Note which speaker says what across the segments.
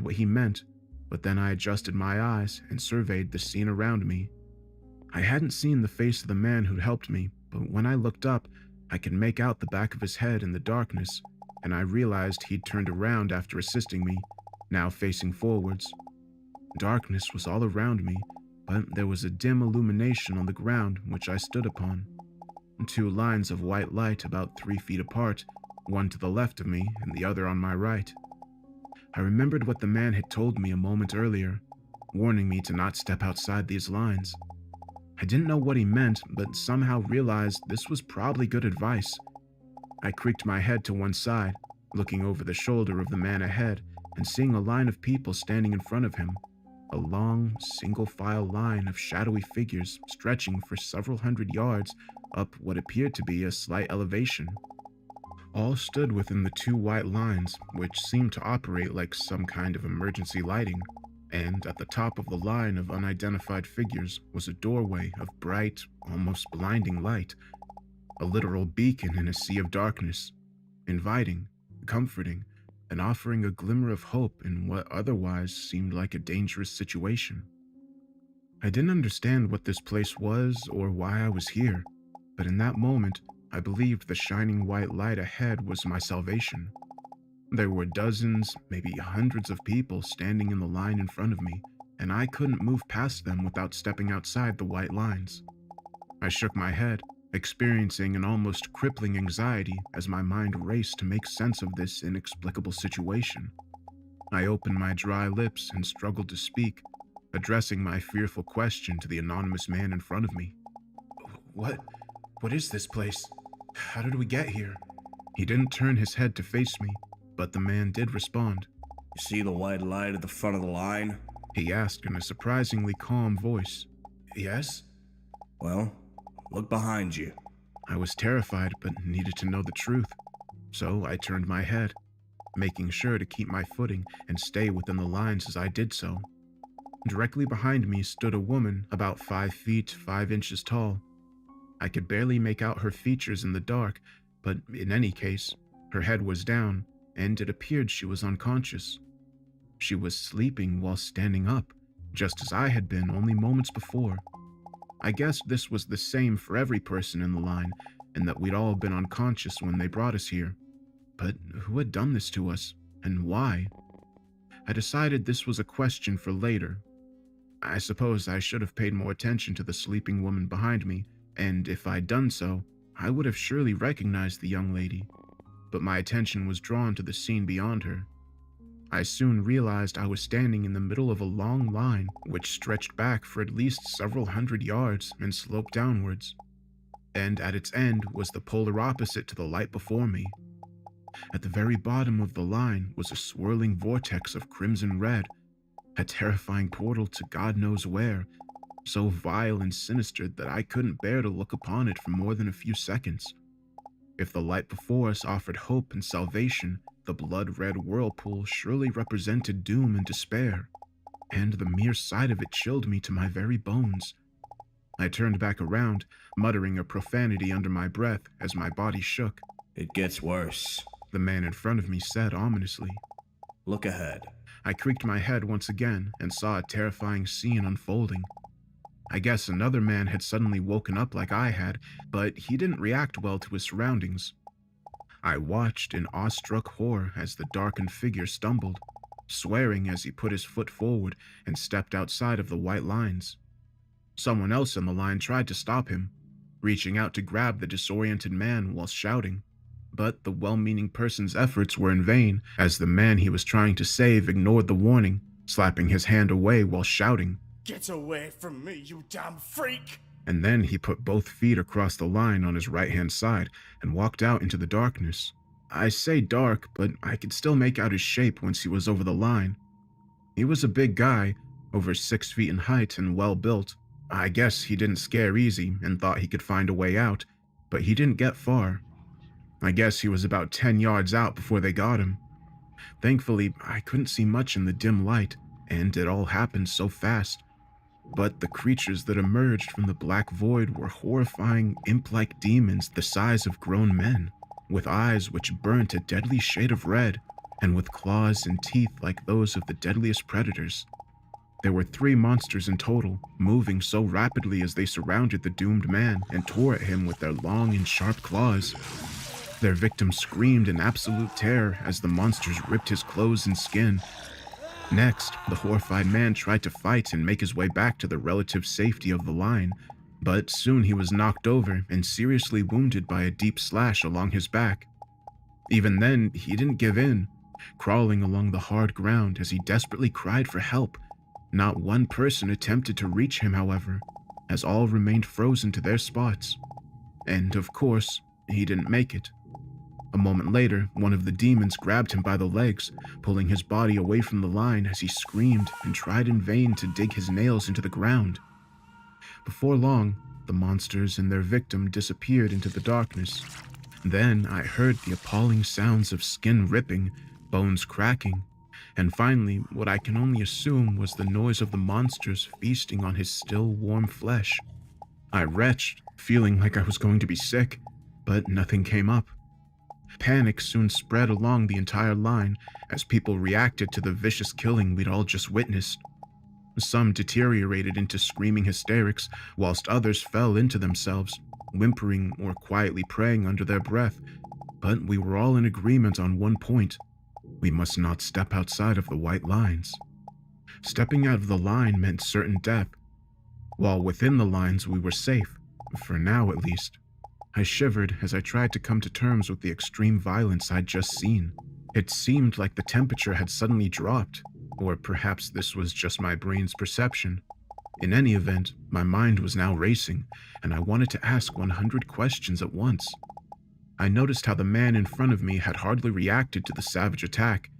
Speaker 1: what he meant, but then I adjusted my eyes and surveyed the scene around me. I hadn't seen the face of the man who'd helped me, but when I looked up, I could make out the back of his head in the darkness, and I realized he'd turned around after assisting me, now facing forwards. Darkness was all around me, but there was a dim illumination on the ground which I stood upon. 2 lines of white light about 3 feet apart, one to the left of me and the other on my right. I remembered what the man had told me a moment earlier, warning me to not step outside these lines. I didn't know what he meant, but somehow realized this was probably good advice. I creaked my head to one side, looking over the shoulder of the man ahead and seeing a line of people standing in front of him, a long, single-file line of shadowy figures stretching for several hundred yards up what appeared to be a slight elevation. All stood within the 2 white lines, which seemed to operate like some kind of emergency lighting, and at the top of the line of unidentified figures was a doorway of bright, almost blinding light, a literal beacon in a sea of darkness, inviting, comforting, and offering a glimmer of hope in what otherwise seemed like a dangerous situation. I didn't understand what this place was or why I was here, but in that moment, I believed the shining white light ahead was my salvation. There were dozens, maybe hundreds of people standing in the line in front of me, and I couldn't move past them without stepping outside the white lines. I shook my head, experiencing an almost crippling anxiety as my mind raced to make sense of this inexplicable situation. I opened my dry lips and struggled to speak, addressing my fearful question to the anonymous man in front of me. What is this place? How did we get here? He didn't turn his head to face me, but the man did respond.
Speaker 2: You see the white light at the front of the line?
Speaker 1: He asked in a surprisingly calm voice. Yes?
Speaker 2: Well, look behind you.
Speaker 1: I was terrified but needed to know the truth, so I turned my head, making sure to keep my footing and stay within the lines as I did so. Directly behind me stood a woman about 5 feet 5 inches tall. I could barely make out her features in the dark, but in any case, her head was down, and it appeared she was unconscious. She was sleeping while standing up, just as I had been only moments before. I guessed this was the same for every person in the line, and that we'd all been unconscious when they brought us here. But who had done this to us, and why? I decided this was a question for later. I suppose I should have paid more attention to the sleeping woman behind me, and if I'd done so, I would have surely recognized the young lady. But my attention was drawn to the scene beyond her. I soon realized I was standing in the middle of a long line which stretched back for at least several hundred yards and sloped downwards. And at its end was the polar opposite to the light before me. At the very bottom of the line was a swirling vortex of crimson red, a terrifying portal to God knows where, so vile and sinister that I couldn't bear to look upon it for more than a few seconds. If the light before us offered hope and salvation, the blood-red whirlpool surely represented doom and despair, and the mere sight of it chilled me to my very bones. I turned back around, muttering a profanity under my breath as my body shook.
Speaker 2: It gets worse,
Speaker 1: the man in front of me said ominously.
Speaker 2: Look ahead.
Speaker 1: I creaked my head once again and saw a terrifying scene unfolding. I guess another man had suddenly woken up like I had, but he didn't react well to his surroundings. I watched in awestruck horror as the darkened figure stumbled, swearing as he put his foot forward and stepped outside of the white lines. Someone else in the line tried to stop him, reaching out to grab the disoriented man while shouting, but the well-meaning person's efforts were in vain as the man he was trying to save ignored the warning, slapping his hand away while shouting,
Speaker 3: "Get away from me, you damn freak!"
Speaker 1: And then he put both feet across the line on his right-hand side and walked out into the darkness. I say dark, but I could still make out his shape once he was over the line. He was a big guy, over 6 feet in height and well-built. I guess he didn't scare easy and thought he could find a way out, but he didn't get far. I guess he was about 10 yards out before they got him. Thankfully, I couldn't see much in the dim light, and it all happened so fast. But the creatures that emerged from the black void were horrifying, imp-like demons the size of grown men, with eyes which burnt a deadly shade of red, and with claws and teeth like those of the deadliest predators. There were 3 monsters in total, moving so rapidly as they surrounded the doomed man and tore at him with their long and sharp claws. Their victim screamed in absolute terror as the monsters ripped his clothes and skin. Next, the horrified man tried to fight and make his way back to the relative safety of the line, but soon he was knocked over and seriously wounded by a deep slash along his back. Even then, he didn't give in, crawling along the hard ground as he desperately cried for help. Not one person attempted to reach him, however, as all remained frozen to their spots. And of course, he didn't make it. A moment later, one of the demons grabbed him by the legs, pulling his body away from the line as he screamed and tried in vain to dig his nails into the ground. Before long, the monsters and their victim disappeared into the darkness. Then I heard the appalling sounds of skin ripping, bones cracking, and finally what I can only assume was the noise of the monsters feasting on his still warm flesh. I retched, feeling like I was going to be sick, but nothing came up. Panic soon spread along the entire line as people reacted to the vicious killing we'd all just witnessed. Some deteriorated into screaming hysterics, whilst others fell into themselves, whimpering or quietly praying under their breath, but we were all in agreement on one point: we must not step outside of the white lines. Stepping out of the line meant certain death, while within the lines we were safe, for now at least. I shivered as I tried to come to terms with the extreme violence I'd just seen. It seemed like the temperature had suddenly dropped, or perhaps this was just my brain's perception. In any event, my mind was now racing, and I wanted to ask 100 questions at once. I noticed how the man in front of me had hardly reacted to the savage attack.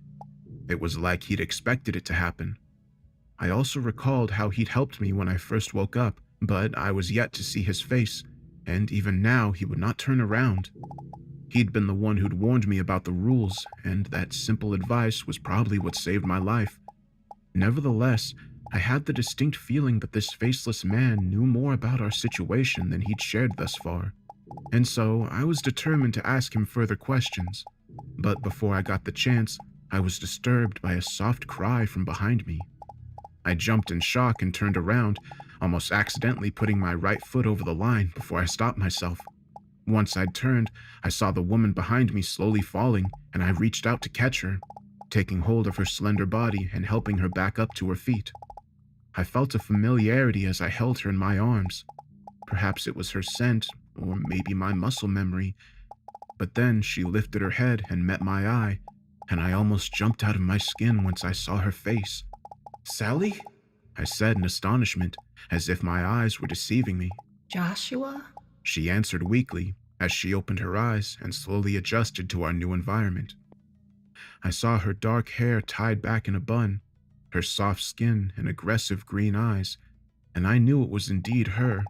Speaker 1: It was like he'd expected it to happen. I also recalled how he'd helped me when I first woke up, but I was yet to see his face, and even now he would not turn around. He'd been the one who'd warned me about the rules, and that simple advice was probably what saved my life. Nevertheless, I had the distinct feeling that this faceless man knew more about our situation than he'd shared thus far, and so I was determined to ask him further questions. But before I got the chance, I was disturbed by a soft cry from behind me. I jumped in shock and turned around, almost accidentally putting my right foot over the line before I stopped myself. Once I'd turned, I saw the woman behind me slowly falling, and I reached out to catch her, taking hold of her slender body and helping her back up to her feet. I felt a familiarity as I held her in my arms. Perhaps it was her scent, or maybe my muscle memory. But then she lifted her head and met my eye, and I almost jumped out of my skin once I saw her face. "Sally?" I said in astonishment, as if my eyes were deceiving me.
Speaker 4: Joshua?
Speaker 1: She answered weakly as she opened her eyes and slowly adjusted to our new environment. I saw her dark hair tied back in a bun, her soft skin and aggressive green eyes, and I knew it was indeed her.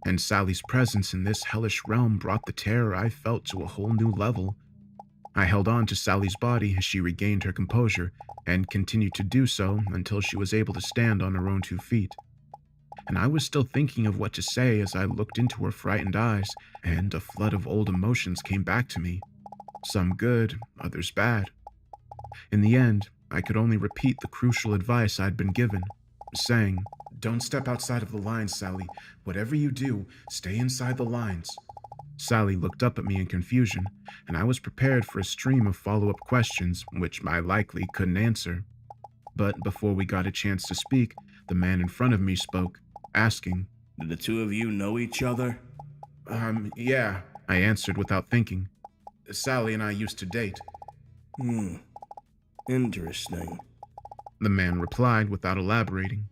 Speaker 1: And Sally's presence in this hellish realm brought the terror I felt to a whole new level. I held on to Sally's body as she regained her composure, and continued to do so until she was able to stand on her own 2 feet. And I was still thinking of what to say as I looked into her frightened eyes, and a flood of old emotions came back to me. Some good, others bad. In the end, I could only repeat the crucial advice I'd been given, saying, "Don't step outside of the lines, Sally. Whatever you do, stay inside the lines." Sally looked up at me in confusion, and I was prepared for a stream of follow-up questions, which I likely couldn't answer. But before we got a chance to speak, the man in front of me spoke, asking,
Speaker 2: Did the two of you know each other?
Speaker 1: Yeah, I answered without thinking. Sally and I used to date.
Speaker 2: Interesting.
Speaker 1: The man replied without elaborating.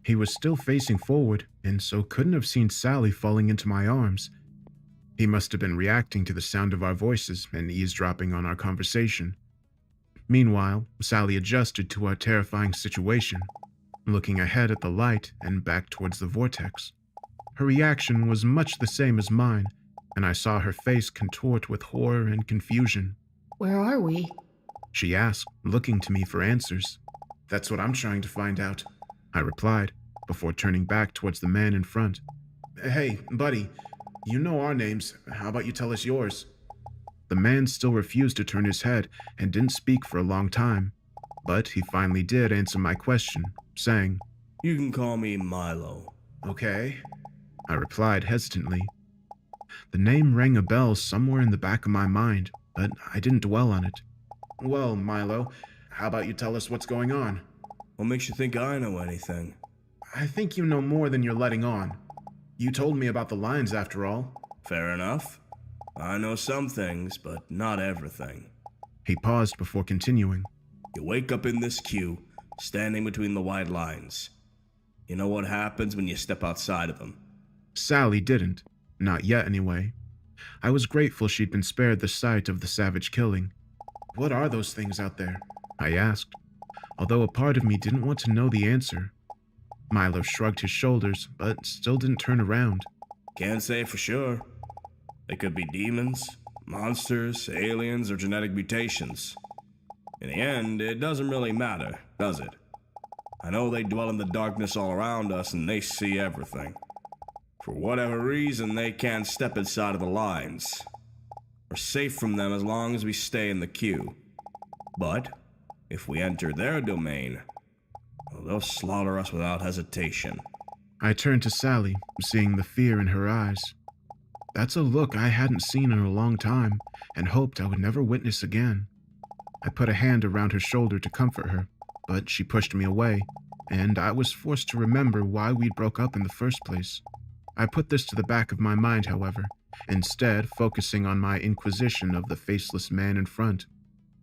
Speaker 1: He was still facing forward, and so couldn't have seen Sally falling into my arms. He must have been reacting to the sound of our voices and eavesdropping on our conversation. Meanwhile, Sally adjusted to our terrifying situation, looking ahead at the light and back towards the vortex. Her reaction was much the same as mine, and I saw her face contort with horror and confusion.
Speaker 4: Where are we?
Speaker 1: She asked, looking to me for answers. "That's what I'm trying to find out," I replied, before turning back towards the man in front. "Hey, buddy, you know our names. How about you tell us yours?" The man still refused to turn his head and didn't speak for a long time, but he finally did answer my question, saying,
Speaker 2: You can call me Milo.
Speaker 1: "Okay," I replied hesitantly. The name rang a bell somewhere in the back of my mind, but I didn't dwell on it. "Well, Milo, how about you tell us what's going on?"
Speaker 2: What makes you think I know anything?
Speaker 1: "I think you know more than you're letting on. You told me about the lines after all."
Speaker 2: Fair enough. I know some things, but not everything.
Speaker 1: He paused before continuing.
Speaker 2: You wake up in this queue, standing between the white lines. You know what happens when you step outside of them?
Speaker 1: Sally didn't. Not yet, anyway. I was grateful she'd been spared the sight of the savage killing. "What are those things out there?" I asked, although a part of me didn't want to know the answer. Milo shrugged his shoulders, but still didn't turn around.
Speaker 2: Can't say for sure. They could be demons, monsters, aliens, or genetic mutations. In the end, it doesn't really matter, does it? I know they dwell in the darkness all around us and they see everything. For whatever reason, they can't step inside of the lines. We're safe from them as long as we stay in the queue. But if we enter their domain, well, they'll slaughter us without hesitation.
Speaker 1: I turned to Sally, seeing the fear in her eyes. That's a look I hadn't seen in a long time, and hoped I would never witness again. I put a hand around her shoulder to comfort her, but she pushed me away, and I was forced to remember why we broke up in the first place. I put this to the back of my mind, however, instead focusing on my inquisition of the faceless man in front.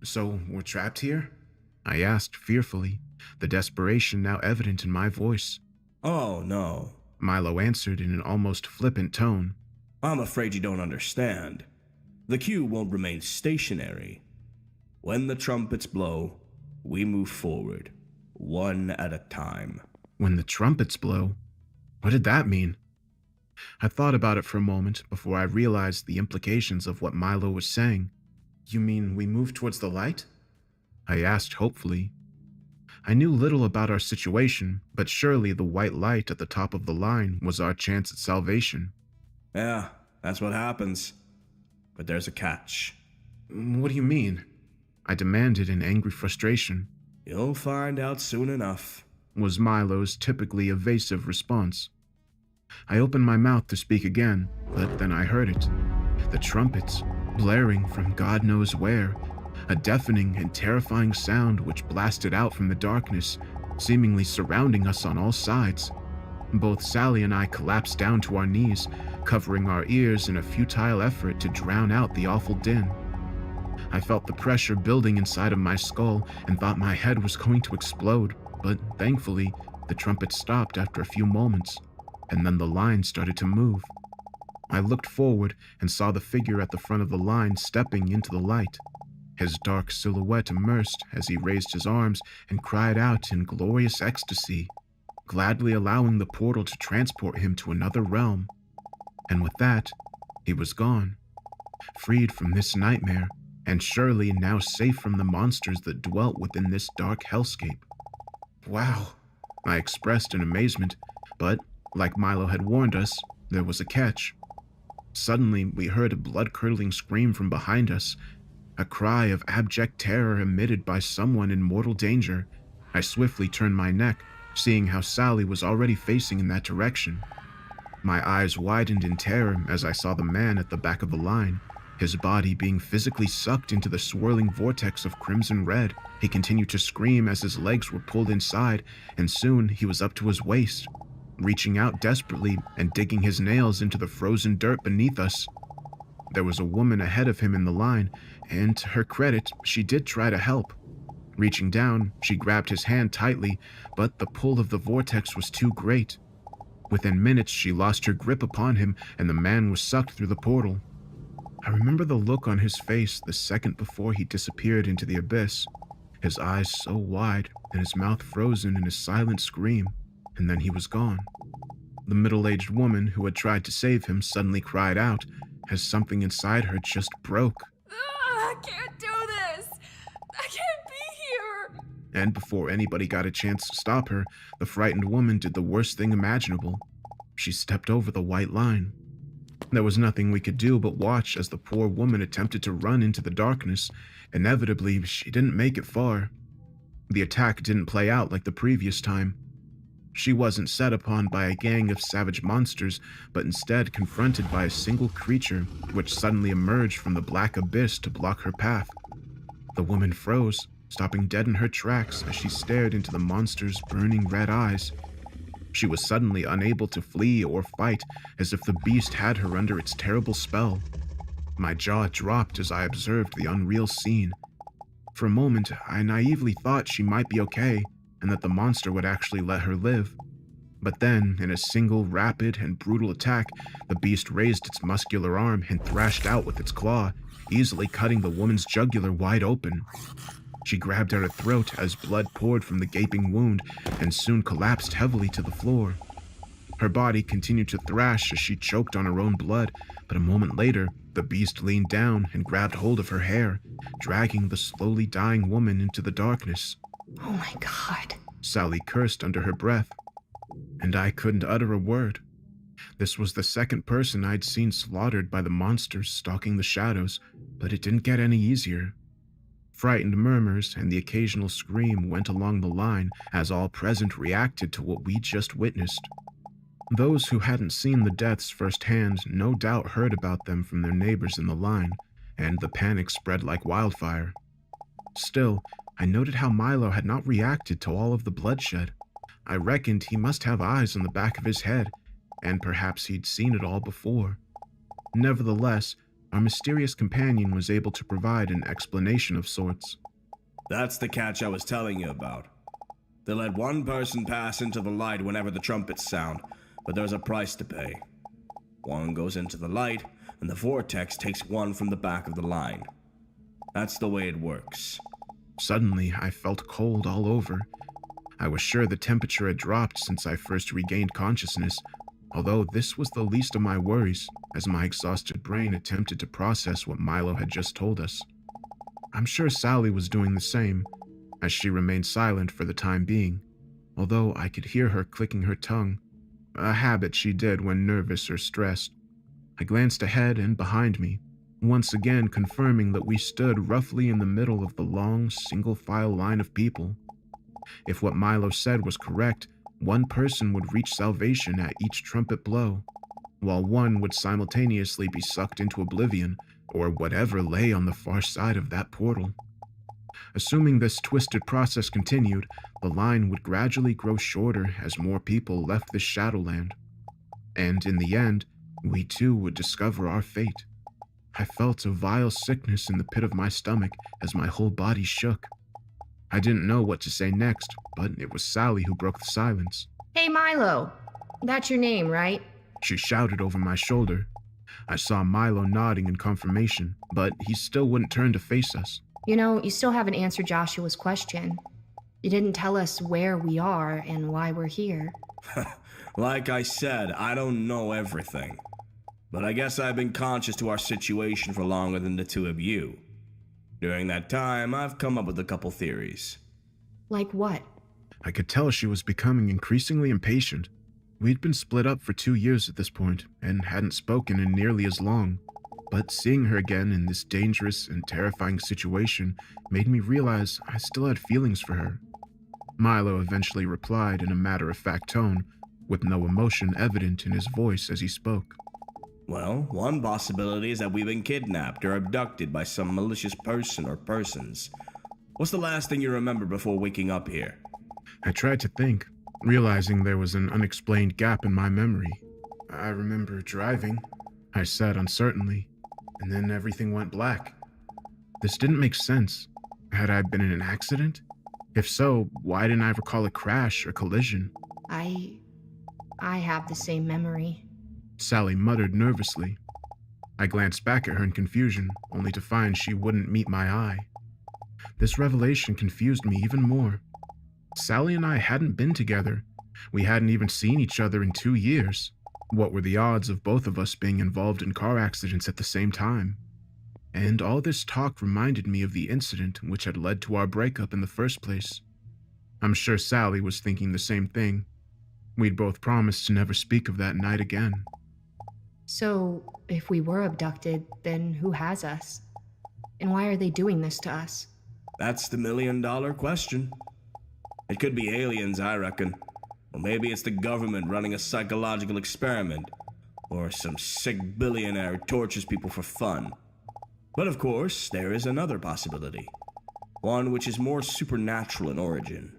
Speaker 1: "So, we're trapped here?" I asked fearfully, the desperation now evident in my voice.
Speaker 2: Oh, no.
Speaker 1: Milo answered in an almost flippant tone.
Speaker 2: I'm afraid you don't understand. The queue won't remain stationary. When the trumpets blow, we move forward, one at a time.
Speaker 1: When the trumpets blow? What did that mean? I thought about it for a moment before I realized the implications of what Milo was saying. "You mean we move towards the light?" I asked hopefully. I knew little about our situation, but surely the white light at the top of the line was our chance at salvation.
Speaker 2: Yeah, that's what happens. But there's a catch.
Speaker 1: "What do you mean?" I demanded in angry frustration.
Speaker 2: You'll find out soon enough,
Speaker 1: was Milo's typically evasive response. I opened my mouth to speak again, but then I heard it. The trumpets, blaring from God knows where, a deafening and terrifying sound which blasted out from the darkness, seemingly surrounding us on all sides. Both Sally and I collapsed down to our knees, covering our ears in a futile effort to drown out the awful din. I felt the pressure building inside of my skull and thought my head was going to explode, but thankfully, the trumpet stopped after a few moments, and then the line started to move. I looked forward and saw the figure at the front of the line stepping into the light. His dark silhouette immersed as he raised his arms and cried out in glorious ecstasy, gladly allowing the portal to transport him to another realm. And with that, he was gone, freed from this nightmare, and surely now safe from the monsters that dwelt within this dark hellscape. "Wow," I expressed in amazement, but, like Milo had warned us, there was a catch. Suddenly, we heard a blood-curdling scream from behind us, a cry of abject terror emitted by someone in mortal danger. I swiftly turned my neck, seeing how Sally was already facing in that direction. My eyes widened in terror as I saw the man at the back of the line, his body being physically sucked into the swirling vortex of crimson red. He continued to scream as his legs were pulled inside, and soon he was up to his waist, reaching out desperately and digging his nails into the frozen dirt beneath us. There was a woman ahead of him in the line, and to her credit, she did try to help. Reaching down, she grabbed his hand tightly, but the pull of the vortex was too great. Within minutes, she lost her grip upon him, and the man was sucked through the portal. I remember the look on his face the second before he disappeared into the abyss, his eyes so wide and his mouth frozen in a silent scream, and then he was gone. The middle-aged woman who had tried to save him suddenly cried out, as something inside her just broke.
Speaker 5: I can't do this! I can't be here!
Speaker 1: And before anybody got a chance to stop her, the frightened woman did the worst thing imaginable. She stepped over the white line. There was nothing we could do but watch as the poor woman attempted to run into the darkness. Inevitably, she didn't make it far. The attack didn't play out like the previous time. She wasn't set upon by a gang of savage monsters, but instead confronted by a single creature which suddenly emerged from the black abyss to block her path. The woman froze, stopping dead in her tracks as she stared into the monster's burning red eyes. She was suddenly unable to flee or fight, as if the beast had her under its terrible spell. My jaw dropped as I observed the unreal scene. For a moment, I naively thought she might be okay, and that the monster would actually let her live. But then, in a single rapid and brutal attack, the beast raised its muscular arm and thrashed out with its claw, easily cutting the woman's jugular wide open. She grabbed at her throat as blood poured from the gaping wound and soon collapsed heavily to the floor. Her body continued to thrash as she choked on her own blood, but a moment later, the beast leaned down and grabbed hold of her hair, dragging the slowly dying woman into the darkness.
Speaker 4: Oh my God.
Speaker 1: Sally cursed under her breath, and I couldn't utter a word. This was the second person I'd seen slaughtered by the monsters stalking the shadows, but it didn't get any easier. Frightened murmurs and the occasional scream went along the line as all present reacted to what we'd just witnessed. Those who hadn't seen the deaths firsthand no doubt heard about them from their neighbors in the line, and the panic spread like wildfire. Still, I noted how Milo had not reacted to all of the bloodshed. I reckoned he must have eyes on the back of his head, and perhaps he'd seen it all before. Nevertheless, our mysterious companion was able to provide an explanation of sorts.
Speaker 2: That's the catch I was telling you about. They let one person pass into the light whenever the trumpets sound, but there's a price to pay. One goes into the light, and the vortex takes one from the back of the line. That's the way it works.
Speaker 1: Suddenly, I felt cold all over. I was sure the temperature had dropped since I first regained consciousness, although this was the least of my worries, as my exhausted brain attempted to process what Milo had just told us. I'm sure Sally was doing the same, as she remained silent for the time being, although I could hear her clicking her tongue, a habit she did when nervous or stressed. I glanced ahead and behind me, once again confirming that we stood roughly in the middle of the long, single-file line of people. If what Milo said was correct, one person would reach salvation at each trumpet blow, while one would simultaneously be sucked into oblivion or whatever lay on the far side of that portal. Assuming this twisted process continued, the line would gradually grow shorter as more people left this shadowland. And in the end, we too would discover our fate. I felt a vile sickness in the pit of my stomach as my whole body shook. I didn't know what to say next, but it was Sally who broke the silence.
Speaker 4: Hey, Milo. That's your name, right?
Speaker 1: She shouted over my shoulder. I saw Milo nodding in confirmation, but he still wouldn't turn to face us.
Speaker 4: You know, you still haven't answered Joshua's question. You didn't tell us where we are and why we're here.
Speaker 2: Like I said, I don't know everything. But I guess I've been conscious to our situation for longer than the two of you. During that time, I've come up with a couple theories.
Speaker 4: Like what?
Speaker 1: I could tell she was becoming increasingly impatient. We'd been split up for 2 years at this point, and hadn't spoken in nearly as long. But seeing her again in this dangerous and terrifying situation made me realize I still had feelings for her. Milo eventually replied in a matter-of-fact tone, with no emotion evident in his voice as he spoke.
Speaker 2: Well, one possibility is that we've been kidnapped or abducted by some malicious person or persons. What's the last thing you remember before waking up here?
Speaker 1: I tried to think, realizing there was an unexplained gap in my memory. I remember driving, I said uncertainly, and then everything went black. This didn't make sense. Had I been in an accident? If so, why didn't I recall a crash or collision?
Speaker 4: I have the same memory.
Speaker 1: Sally muttered nervously. I glanced back at her in confusion, only to find she wouldn't meet my eye. This revelation confused me even more. Sally and I hadn't been together. We hadn't even seen each other in 2 years. What were the odds of both of us being involved in car accidents at the same time? And all this talk reminded me of the incident which had led to our breakup in the first place. I'm sure Sally was thinking the same thing. We'd both promised to never speak of that night again.
Speaker 4: So, if we were abducted, then who has us? And why are they doing this to us?
Speaker 2: That's the million-dollar question. It could be aliens, I reckon. Or maybe it's the government running a psychological experiment. Or some sick billionaire who tortures people for fun. But of course, there is another possibility. One which is more supernatural in origin.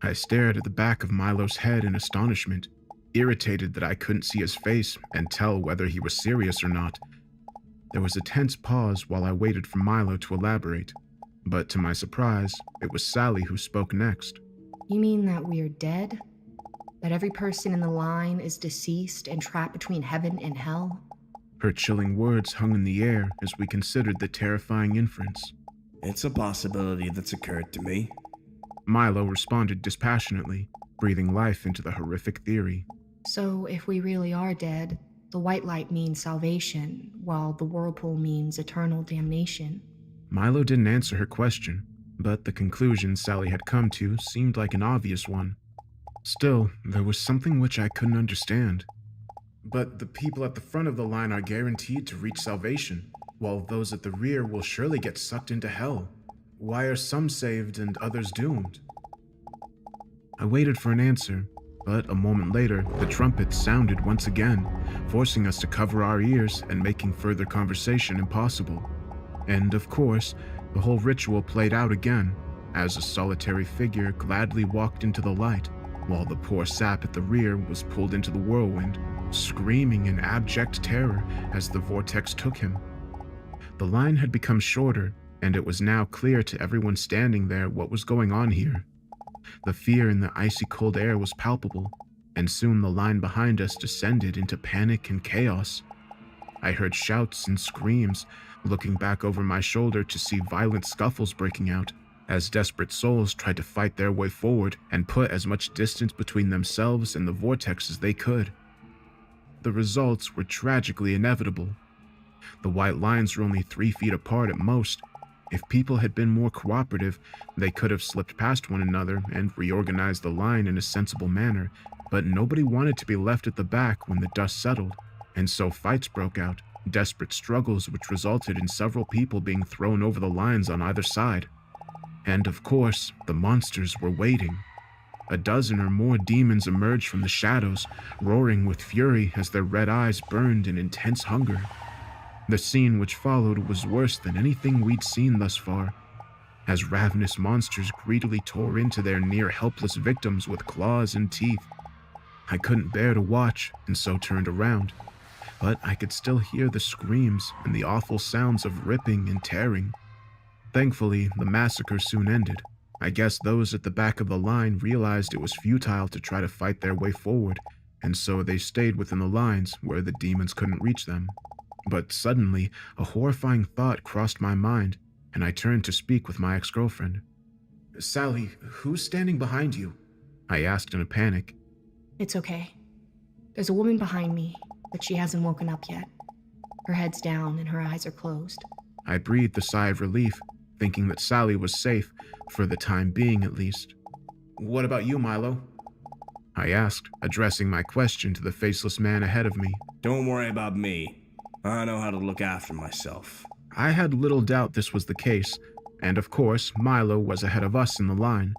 Speaker 1: I stared at the back of Milo's head in astonishment, irritated that I couldn't see his face and tell whether he was serious or not. There was a tense pause while I waited for Milo to elaborate, but to my surprise, it was Sally who spoke next.
Speaker 4: You mean that we're dead? That every person in the line is deceased and trapped between heaven and hell?
Speaker 1: Her chilling words hung in the air as we considered the terrifying inference.
Speaker 2: It's a possibility that's occurred to me.
Speaker 1: Milo responded dispassionately, breathing life into the horrific theory.
Speaker 4: So, if we really are dead, the white light means salvation, while the whirlpool means eternal damnation.
Speaker 1: Milo didn't answer her question, but the conclusion Sally had come to seemed like an obvious one. Still, there was something which I couldn't understand. But the people at the front of the line are guaranteed to reach salvation, while those at the rear will surely get sucked into hell. Why are some saved and others doomed? I waited for an answer, but a moment later, the trumpet sounded once again, forcing us to cover our ears and making further conversation impossible. And of course, the whole ritual played out again, as a solitary figure gladly walked into the light, while the poor sap at the rear was pulled into the whirlwind, screaming in abject terror as the vortex took him. The line had become shorter, and it was now clear to everyone standing there what was going on here. The fear in the icy cold air was palpable, and soon the line behind us descended into panic and chaos. I heard shouts and screams, looking back over my shoulder to see violent scuffles breaking out, as desperate souls tried to fight their way forward and put as much distance between themselves and the vortex as they could. The results were tragically inevitable. The white lines were only 3 feet apart at most. If people had been more cooperative, they could have slipped past one another and reorganized the line in a sensible manner, but nobody wanted to be left at the back when the dust settled, and so fights broke out, desperate struggles which resulted in several people being thrown over the lines on either side. And of course, the monsters were waiting. A dozen or more demons emerged from the shadows, roaring with fury as their red eyes burned in intense hunger. The scene which followed was worse than anything we'd seen thus far, as ravenous monsters greedily tore into their near-helpless victims with claws and teeth. I couldn't bear to watch, and so turned around, but I could still hear the screams and the awful sounds of ripping and tearing. Thankfully, the massacre soon ended. I guess those at the back of the line realized it was futile to try to fight their way forward, and so they stayed within the lines where the demons couldn't reach them. But suddenly, a horrifying thought crossed my mind, and I turned to speak with my ex-girlfriend. "Sally, who's standing behind you?" I asked in a panic.
Speaker 4: It's okay. There's a woman behind me, but she hasn't woken up yet. Her head's down and her eyes are closed.
Speaker 1: I breathed a sigh of relief, thinking that Sally was safe, for the time being at least. "What about you, Milo?" I asked, addressing my question to the faceless man ahead of me.
Speaker 2: Don't worry about me. I know how to look after myself.
Speaker 1: I had little doubt this was the case, and of course, Milo was ahead of us in the line.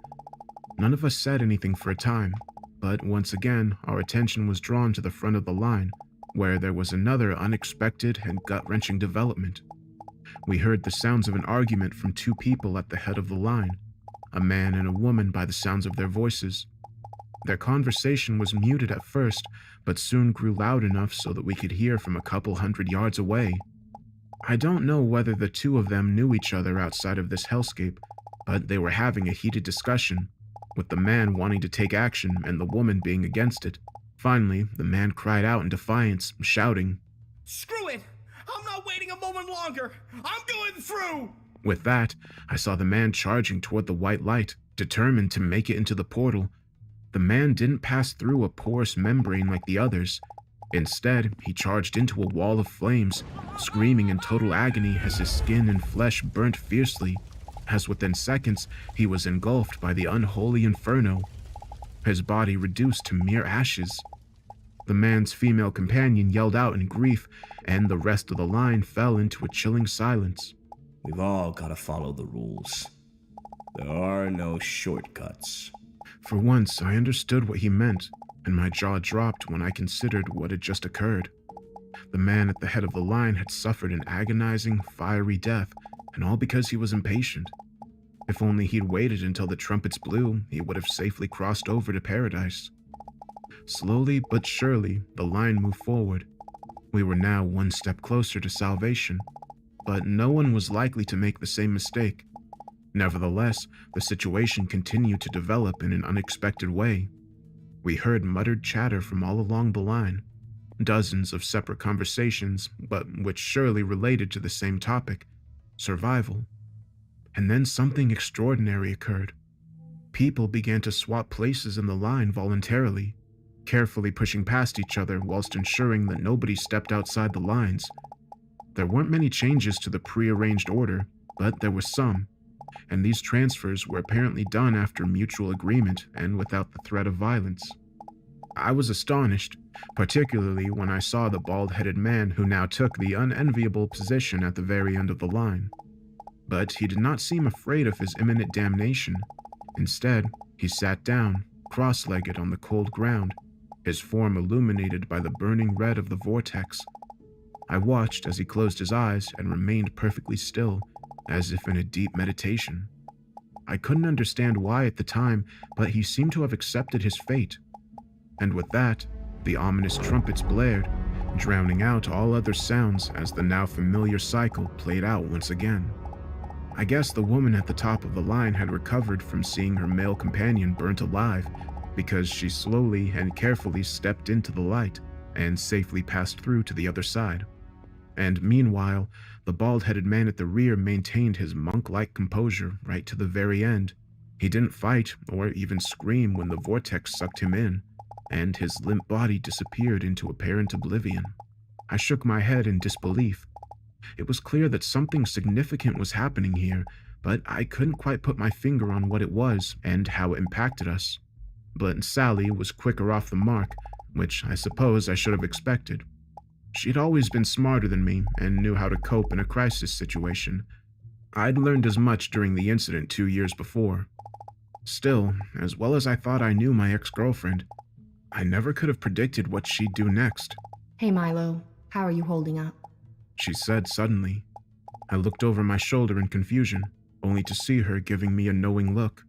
Speaker 1: None of us said anything for a time, but once again, our attention was drawn to the front of the line, where there was another unexpected and gut-wrenching development. We heard the sounds of an argument from 2 people at the head of the line, a man and a woman by the sounds of their voices. Their conversation was muted at first, but soon grew loud enough so that we could hear from a couple 100 yards away. I don't know whether the 2 of them knew each other outside of this hellscape, but they were having a heated discussion, with the man wanting to take action and the woman being against it. Finally, the man cried out in defiance, shouting,
Speaker 3: Screw it! I'm not waiting a moment longer! I'm going through!
Speaker 1: With that, I saw the man charging toward the white light, determined to make it into the portal. The man didn't pass through a porous membrane like the others. Instead, he charged into a wall of flames, screaming in total agony as his skin and flesh burnt fiercely, as within seconds he was engulfed by the unholy inferno, his body reduced to mere ashes. The man's female companion yelled out in grief, and the rest of the line fell into a chilling silence.
Speaker 2: We've all got to follow the rules. There are no shortcuts.
Speaker 1: For once, I understood what he meant, and my jaw dropped when I considered what had just occurred. The man at the head of the line had suffered an agonizing, fiery death, and all because he was impatient. If only he'd waited until the trumpets blew, he would have safely crossed over to paradise. Slowly but surely, the line moved forward. We were now one step closer to salvation, but no one was likely to make the same mistake. Nevertheless, the situation continued to develop in an unexpected way. We heard muttered chatter from all along the line, dozens of separate conversations, but which surely related to the same topic, survival. And then something extraordinary occurred. People began to swap places in the line voluntarily, carefully pushing past each other whilst ensuring that nobody stepped outside the lines. There weren't many changes to the pre-arranged order, but there were some, and these transfers were apparently done after mutual agreement and without the threat of violence. I was astonished, particularly when I saw the bald-headed man who now took the unenviable position at the very end of the line. But he did not seem afraid of his imminent damnation. Instead, he sat down, cross-legged on the cold ground, his form illuminated by the burning red of the vortex. I watched as he closed his eyes and remained perfectly still, as if in a deep meditation. I couldn't understand why at the time, but he seemed to have accepted his fate. And with that, the ominous trumpets blared, drowning out all other sounds as the now familiar cycle played out once again. I guess the woman at the top of the line had recovered from seeing her male companion burnt alive, because she slowly and carefully stepped into the light and safely passed through to the other side. And meanwhile, the bald-headed man at the rear maintained his monk-like composure right to the very end. He didn't fight or even scream when the vortex sucked him in, and his limp body disappeared into apparent oblivion. I shook my head in disbelief. It was clear that something significant was happening here, but I couldn't quite put my finger on what it was and how it impacted us. But Sally was quicker off the mark, which I suppose I should have expected. She'd always been smarter than me and knew how to cope in a crisis situation. I'd learned as much during the incident 2 years before. Still, as well as I thought I knew my ex-girlfriend, I never could have predicted what she'd do next.
Speaker 4: Hey Milo, how are you holding up?
Speaker 1: She said suddenly. I looked over my shoulder in confusion, only to see her giving me a knowing look.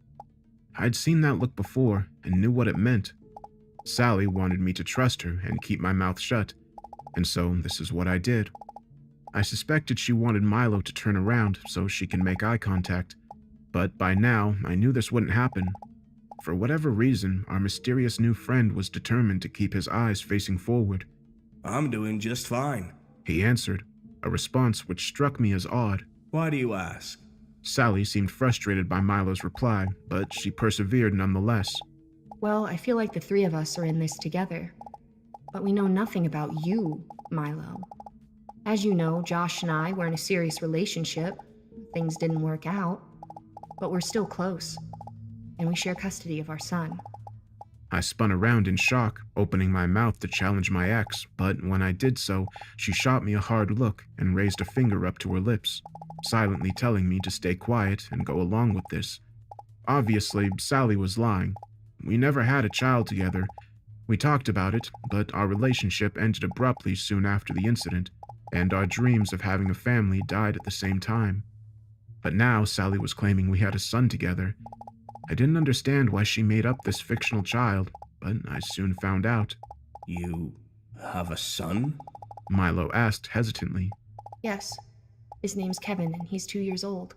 Speaker 1: I'd seen that look before and knew what it meant. Sally wanted me to trust her and keep my mouth shut, and so this is what I did. I suspected she wanted Milo to turn around so she can make eye contact, but by now I knew this wouldn't happen. For whatever reason, our mysterious new friend was determined to keep his eyes facing forward.
Speaker 2: I'm doing just fine.
Speaker 1: He answered, a response which struck me as odd.
Speaker 2: Why do you ask?
Speaker 1: Sally seemed frustrated by Milo's reply, but she persevered nonetheless.
Speaker 4: Well, I feel like the three of us are in this together. But we know nothing about you, Milo. As you know, Josh and I were in a serious relationship. Things didn't work out, but we're still close, and we share custody of our son.
Speaker 1: I spun around in shock, opening my mouth to challenge my ex, but when I did so, she shot me a hard look and raised a finger up to her lips, silently telling me to stay quiet and go along with this. Obviously, Sally was lying. We never had a child together. We talked about it, but our relationship ended abruptly soon after the incident, and our dreams of having a family died at the same time. But now Sally was claiming we had a son together. I didn't understand why she made up this fictional child, but I soon found out.
Speaker 2: You have a son?
Speaker 1: Milo asked hesitantly.
Speaker 4: Yes. His name's Kevin, and he's 2 years old.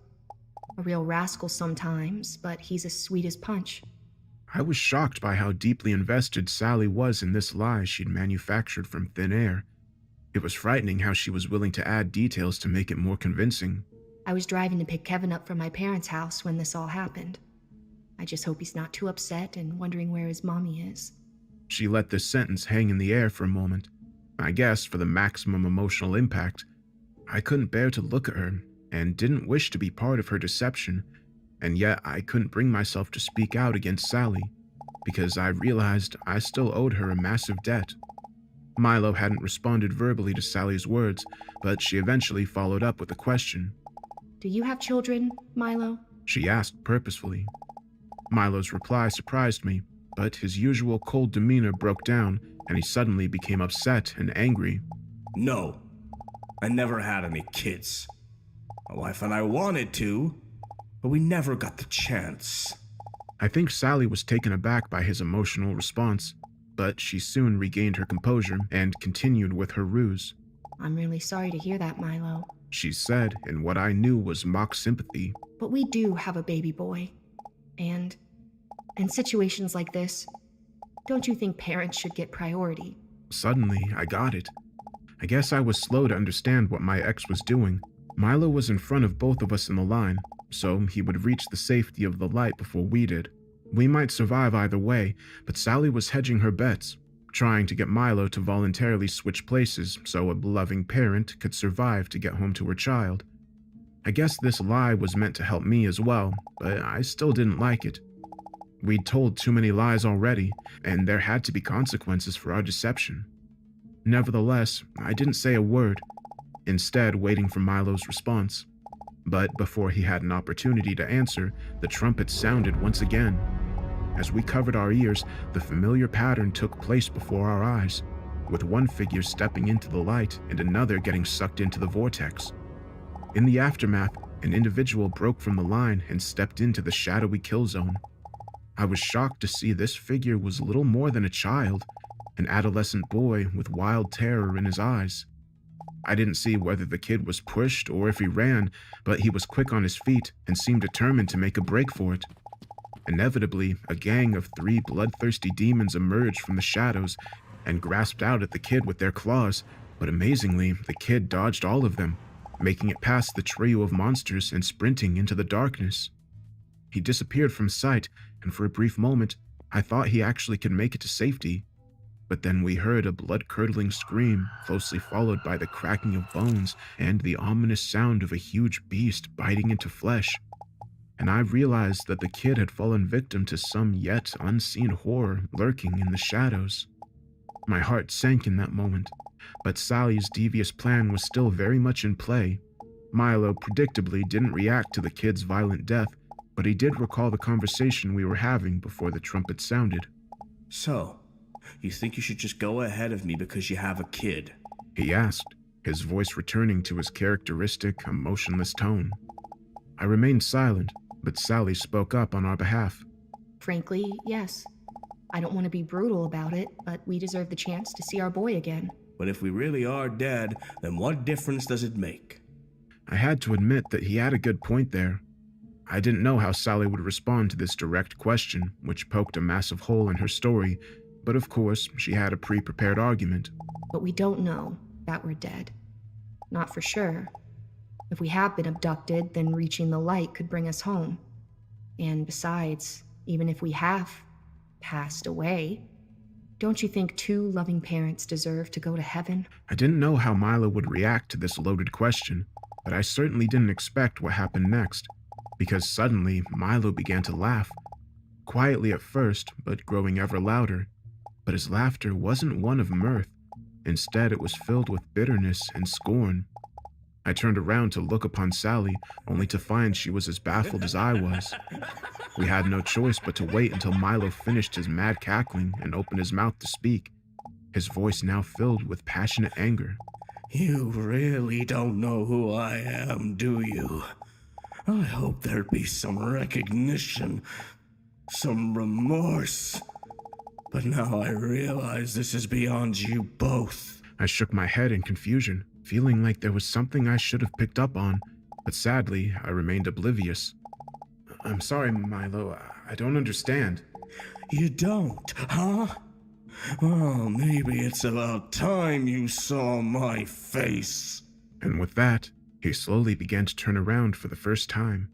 Speaker 4: A real rascal sometimes, but he's as sweet as punch.
Speaker 1: I was shocked by how deeply invested Sally was in this lie she'd manufactured from thin air. It was frightening how she was willing to add details to make it more convincing.
Speaker 4: I was driving to pick Kevin up from my parents' house when this all happened. I just hope he's not too upset and wondering where his mommy is.
Speaker 1: She let this sentence hang in the air for a moment, I guess for the maximum emotional impact. I couldn't bear to look at her, and didn't wish to be part of her deception, and yet I couldn't bring myself to speak out against Sally, because I realized I still owed her a massive debt. Milo hadn't responded verbally to Sally's words, but she eventually followed up with a question.
Speaker 4: Do you have children, Milo?
Speaker 1: She asked purposefully. Milo's reply surprised me, but his usual cold demeanor broke down, and he suddenly became upset and angry.
Speaker 2: No, I never had any kids. My wife and I wanted to, but we never got the chance.
Speaker 1: I think Sally was taken aback by his emotional response, but she soon regained her composure and continued with her ruse.
Speaker 4: I'm really sorry to hear that, Milo.
Speaker 1: She said in what I knew was mock sympathy.
Speaker 4: But we do have a baby boy. And in situations like this, don't you think parents should get priority?
Speaker 1: Suddenly, I got it. I guess I was slow to understand what my ex was doing. Milo was in front of both of us in the line, so he would reach the safety of the light before we did. We might survive either way, but Sally was hedging her bets, trying to get Milo to voluntarily switch places so a loving parent could survive to get home to her child. I guess this lie was meant to help me as well, but I still didn't like it. We'd told too many lies already, and there had to be consequences for our deception. Nevertheless, I didn't say a word, instead waiting for Milo's response. But before he had an opportunity to answer, the trumpet sounded once again. As we covered our ears, the familiar pattern took place before our eyes, with one figure stepping into the light and another getting sucked into the vortex. In the aftermath, an individual broke from the line and stepped into the shadowy kill zone. I was shocked to see this figure was little more than a child, an adolescent boy with wild terror in his eyes. I didn't see whether the kid was pushed or if he ran, but he was quick on his feet and seemed determined to make a break for it. Inevitably, a gang of 3 bloodthirsty demons emerged from the shadows and grasped out at the kid with their claws, but amazingly, the kid dodged all of them, making it past the trio of monsters and sprinting into the darkness. He disappeared from sight, and for a brief moment, I thought he actually could make it to safety. But then we heard a blood-curdling scream, closely followed by the cracking of bones and the ominous sound of a huge beast biting into flesh. And I realized that the kid had fallen victim to some yet unseen horror lurking in the shadows. My heart sank in that moment, but Sally's devious plan was still very much in play. Milo predictably didn't react to the kid's violent death, but he did recall the conversation we were having before the trumpet sounded.
Speaker 2: So, you think you should just go ahead of me because you have a kid?
Speaker 1: He asked, his voice returning to his characteristic, emotionless tone. I remained silent, but Sally spoke up on our behalf.
Speaker 4: Frankly, yes. I don't want to be brutal about it, but we deserve the chance to see our boy again.
Speaker 2: But if we really are dead, then what difference does it make?
Speaker 1: I had to admit that he had a good point there. I didn't know how Sally would respond to this direct question, which poked a massive hole in her story, but of course, she had a pre-prepared argument.
Speaker 4: But we don't know that we're dead. Not for sure. If we have been abducted, then reaching the light could bring us home. And besides, even if we have passed away, don't you think 2 loving parents deserve to go to heaven?
Speaker 1: I didn't know how Milo would react to this loaded question, but I certainly didn't expect what happened next, because suddenly Milo began to laugh. Quietly at first, but growing ever louder. But his laughter wasn't one of mirth. Instead, it was filled with bitterness and scorn. I turned around to look upon Sally, only to find she was as baffled as I was. We had no choice but to wait until Milo finished his mad cackling and opened his mouth to speak, his voice now filled with passionate anger.
Speaker 2: You really don't know who I am, do you? I hope there'd be some recognition, some remorse. But now I realize this is beyond you both.
Speaker 1: I shook my head in confusion, feeling like there was something I should have picked up on, but sadly, I remained oblivious. I'm sorry, Milo, I don't understand.
Speaker 2: You don't, huh? Well, maybe it's about time you saw my face.
Speaker 1: And with that, he slowly began to turn around for the first time.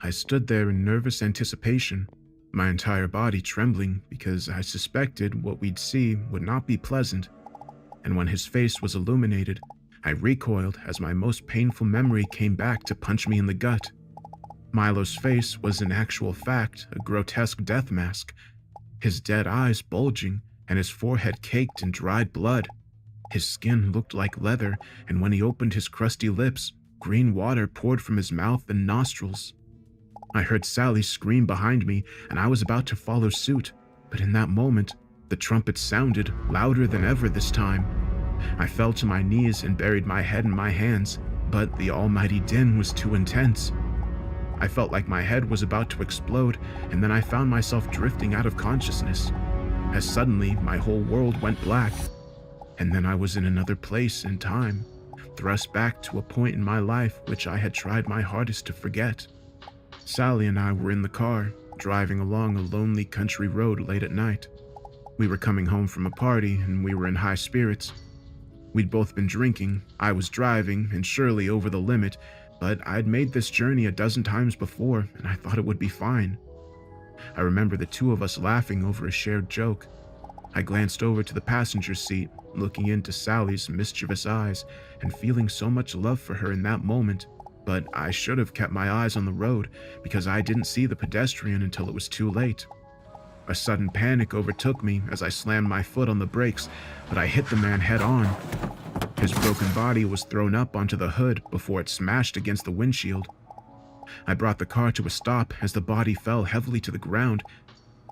Speaker 1: I stood there in nervous anticipation, my entire body trembling because I suspected what we'd see would not be pleasant. And when his face was illuminated, I recoiled as my most painful memory came back to punch me in the gut. Milo's face was in actual fact a grotesque death mask, his dead eyes bulging, and his forehead caked in dried blood. His skin looked like leather, and when he opened his crusty lips, green water poured from his mouth and nostrils. I heard Sally scream behind me, and I was about to follow suit, but in that moment, the trumpet sounded louder than ever this time. I fell to my knees and buried my head in my hands, but the almighty din was too intense. I felt like my head was about to explode, and then I found myself drifting out of consciousness, as suddenly my whole world went black. And then I was in another place and time, thrust back to a point in my life which I had tried my hardest to forget. Sally and I were in the car, driving along a lonely country road late at night. We were coming home from a party, and we were in high spirits. We'd both been drinking, I was driving, and surely over the limit, but I'd made this journey a dozen times before, and I thought it would be fine. I remember the two of us laughing over a shared joke. I glanced over to the passenger seat, looking into Sally's mischievous eyes and feeling so much love for her in that moment, but I should have kept my eyes on the road because I didn't see the pedestrian until it was too late. A sudden panic overtook me as I slammed my foot on the brakes, but I hit the man head on. His broken body was thrown up onto the hood before it smashed against the windshield. I brought the car to a stop as the body fell heavily to the ground,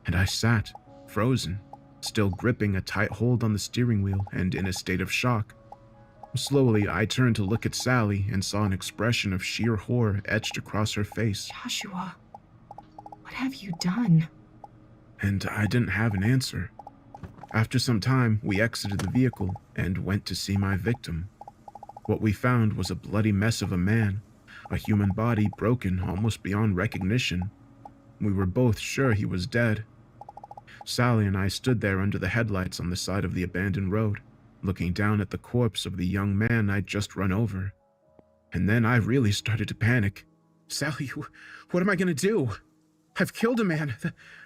Speaker 1: and I sat, frozen, still gripping a tight hold on the steering wheel and in a state of shock. Slowly, I turned to look at Sally and saw an expression of sheer horror etched across her face.
Speaker 4: Joshua, what have you done?
Speaker 1: And I didn't have an answer. After some time, we exited the vehicle and went to see my victim. What we found was a bloody mess of a man, a human body broken almost beyond recognition. We were both sure he was dead. Sally and I stood there under the headlights on the side of the abandoned road, looking down at the corpse of the young man I'd just run over. And then I really started to panic.
Speaker 3: Sally, what am I gonna do? I've killed a man.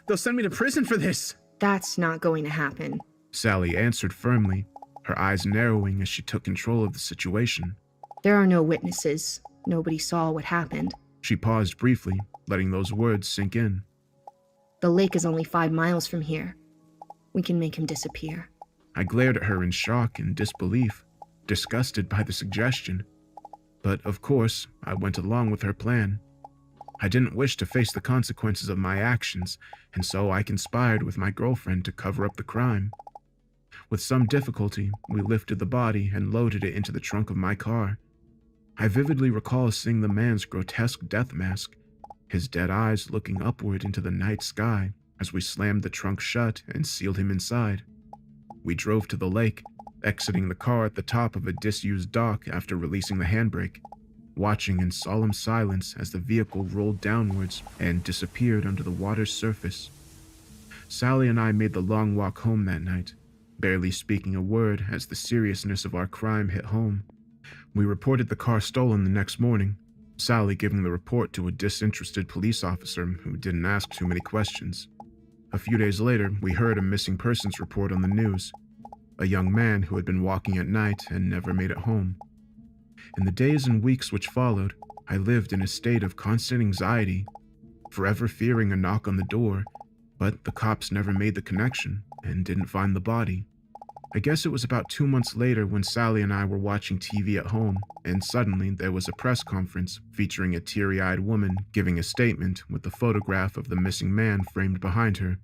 Speaker 3: They'll send me to prison for this.
Speaker 4: That's not going to happen.
Speaker 1: Sally answered firmly, her eyes narrowing as she took control of the situation.
Speaker 4: There are no witnesses. Nobody saw what happened.
Speaker 1: She paused briefly, letting those words sink in.
Speaker 4: The lake is only 5 miles from here. We can make him disappear.
Speaker 1: I glared at her in shock and disbelief, disgusted by the suggestion. But of course, I went along with her plan. I didn't wish to face the consequences of my actions, and so I conspired with my girlfriend to cover up the crime. With some difficulty, we lifted the body and loaded it into the trunk of my car. I vividly recall seeing the man's grotesque death mask, his dead eyes looking upward into the night sky as we slammed the trunk shut and sealed him inside. We drove to the lake, exiting the car at the top of a disused dock after releasing the handbrake, watching in solemn silence as the vehicle rolled downwards and disappeared under the water's surface. Sally and I made the long walk home that night, barely speaking a word as the seriousness of our crime hit home. We reported the car stolen the next morning, Sally giving the report to a disinterested police officer who didn't ask too many questions. A few days later, we heard a missing persons report on the news, a young man who had been walking at night and never made it home. In the days and weeks which followed, I lived in a state of constant anxiety, forever fearing a knock on the door, but the cops never made the connection and didn't find the body. I guess it was about 2 months later when Sally and I were watching TV at home, and suddenly there was a press conference featuring a teary-eyed woman giving a statement with the photograph of the missing man framed behind her.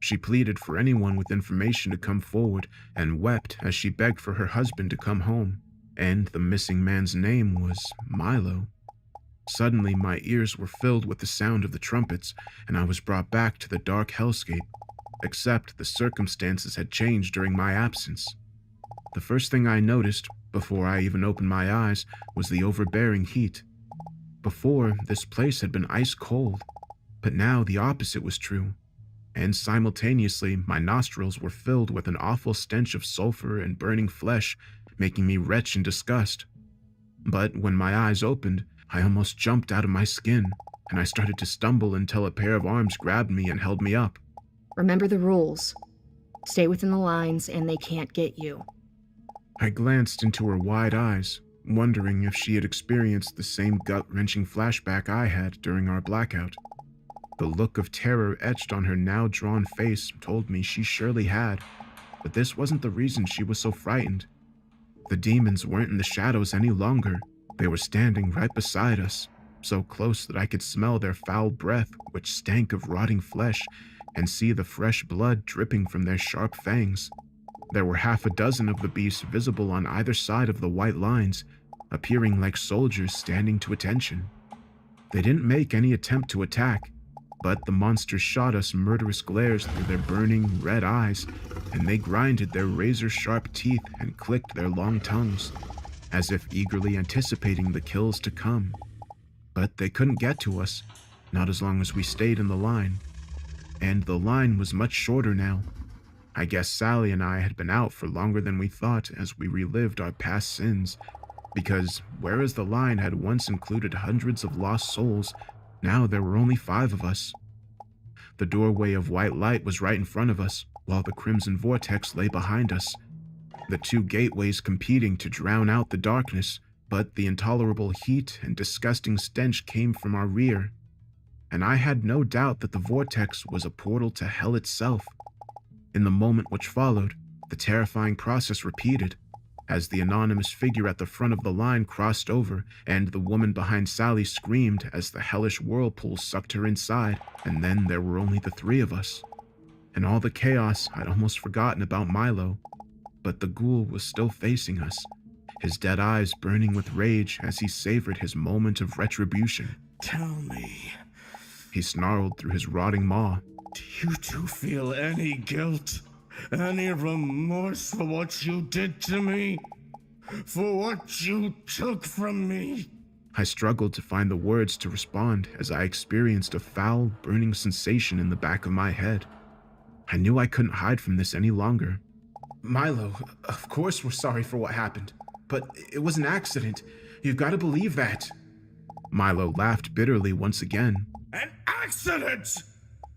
Speaker 1: She pleaded for anyone with information to come forward and wept as she begged for her husband to come home. And the missing man's name was Milo. Suddenly, my ears were filled with the sound of the trumpets, and I was brought back to the dark hellscape, except the circumstances had changed during my absence. The first thing I noticed, before I even opened my eyes, was the overbearing heat. Before, this place had been ice cold, but now the opposite was true. And simultaneously, my nostrils were filled with an awful stench of sulfur and burning flesh, making me retch in disgust. But when my eyes opened, I almost jumped out of my skin, and I started to stumble until a pair of arms grabbed me and held me up.
Speaker 4: Remember the rules. Stay within the lines and they can't get you.
Speaker 1: I glanced into her wide eyes, wondering if she had experienced the same gut-wrenching flashback I had during our blackout. The look of terror etched on her now drawn face told me she surely had. But this wasn't the reason she was so frightened. The demons weren't in the shadows any longer. They were standing right beside us, so close that I could smell their foul breath, which stank of rotting flesh, and see the fresh blood dripping from their sharp fangs. There were half a dozen of the beasts visible on either side of the white lines, appearing like soldiers standing to attention. They didn't make any attempt to attack, but the monsters shot us murderous glares through their burning red eyes, and they grinded their razor-sharp teeth and clicked their long tongues, as if eagerly anticipating the kills to come. But they couldn't get to us, not as long as we stayed in the line. And the line was much shorter now. I guess Sally and I had been out for longer than we thought as we relived our past sins, because whereas the line had once included hundreds of lost souls, now there were only 5 of us. The doorway of white light was right in front of us, while the crimson vortex lay behind us, the 2 gateways competing to drown out the darkness, but the intolerable heat and disgusting stench came from our rear, and I had no doubt that the vortex was a portal to hell itself. In the moment which followed, the terrifying process repeated, as the anonymous figure at the front of the line crossed over, and the woman behind Sally screamed as the hellish whirlpool sucked her inside, and then there were only the 3 of us. In all the chaos, I'd almost forgotten about Milo, but the ghoul was still facing us, his dead eyes burning with rage as he savored his moment of retribution.
Speaker 2: Tell me,
Speaker 1: He snarled through his rotting maw.
Speaker 2: do you 2 feel any guilt? Any remorse for what you did to me? For what you took from me?
Speaker 1: I struggled to find the words to respond as I experienced a foul, burning sensation in the back of my head. I knew I couldn't hide from this any longer.
Speaker 3: Milo, of course we're sorry for what happened, but it was an accident. You've got to believe that.
Speaker 1: Milo laughed bitterly once again.
Speaker 2: An accident?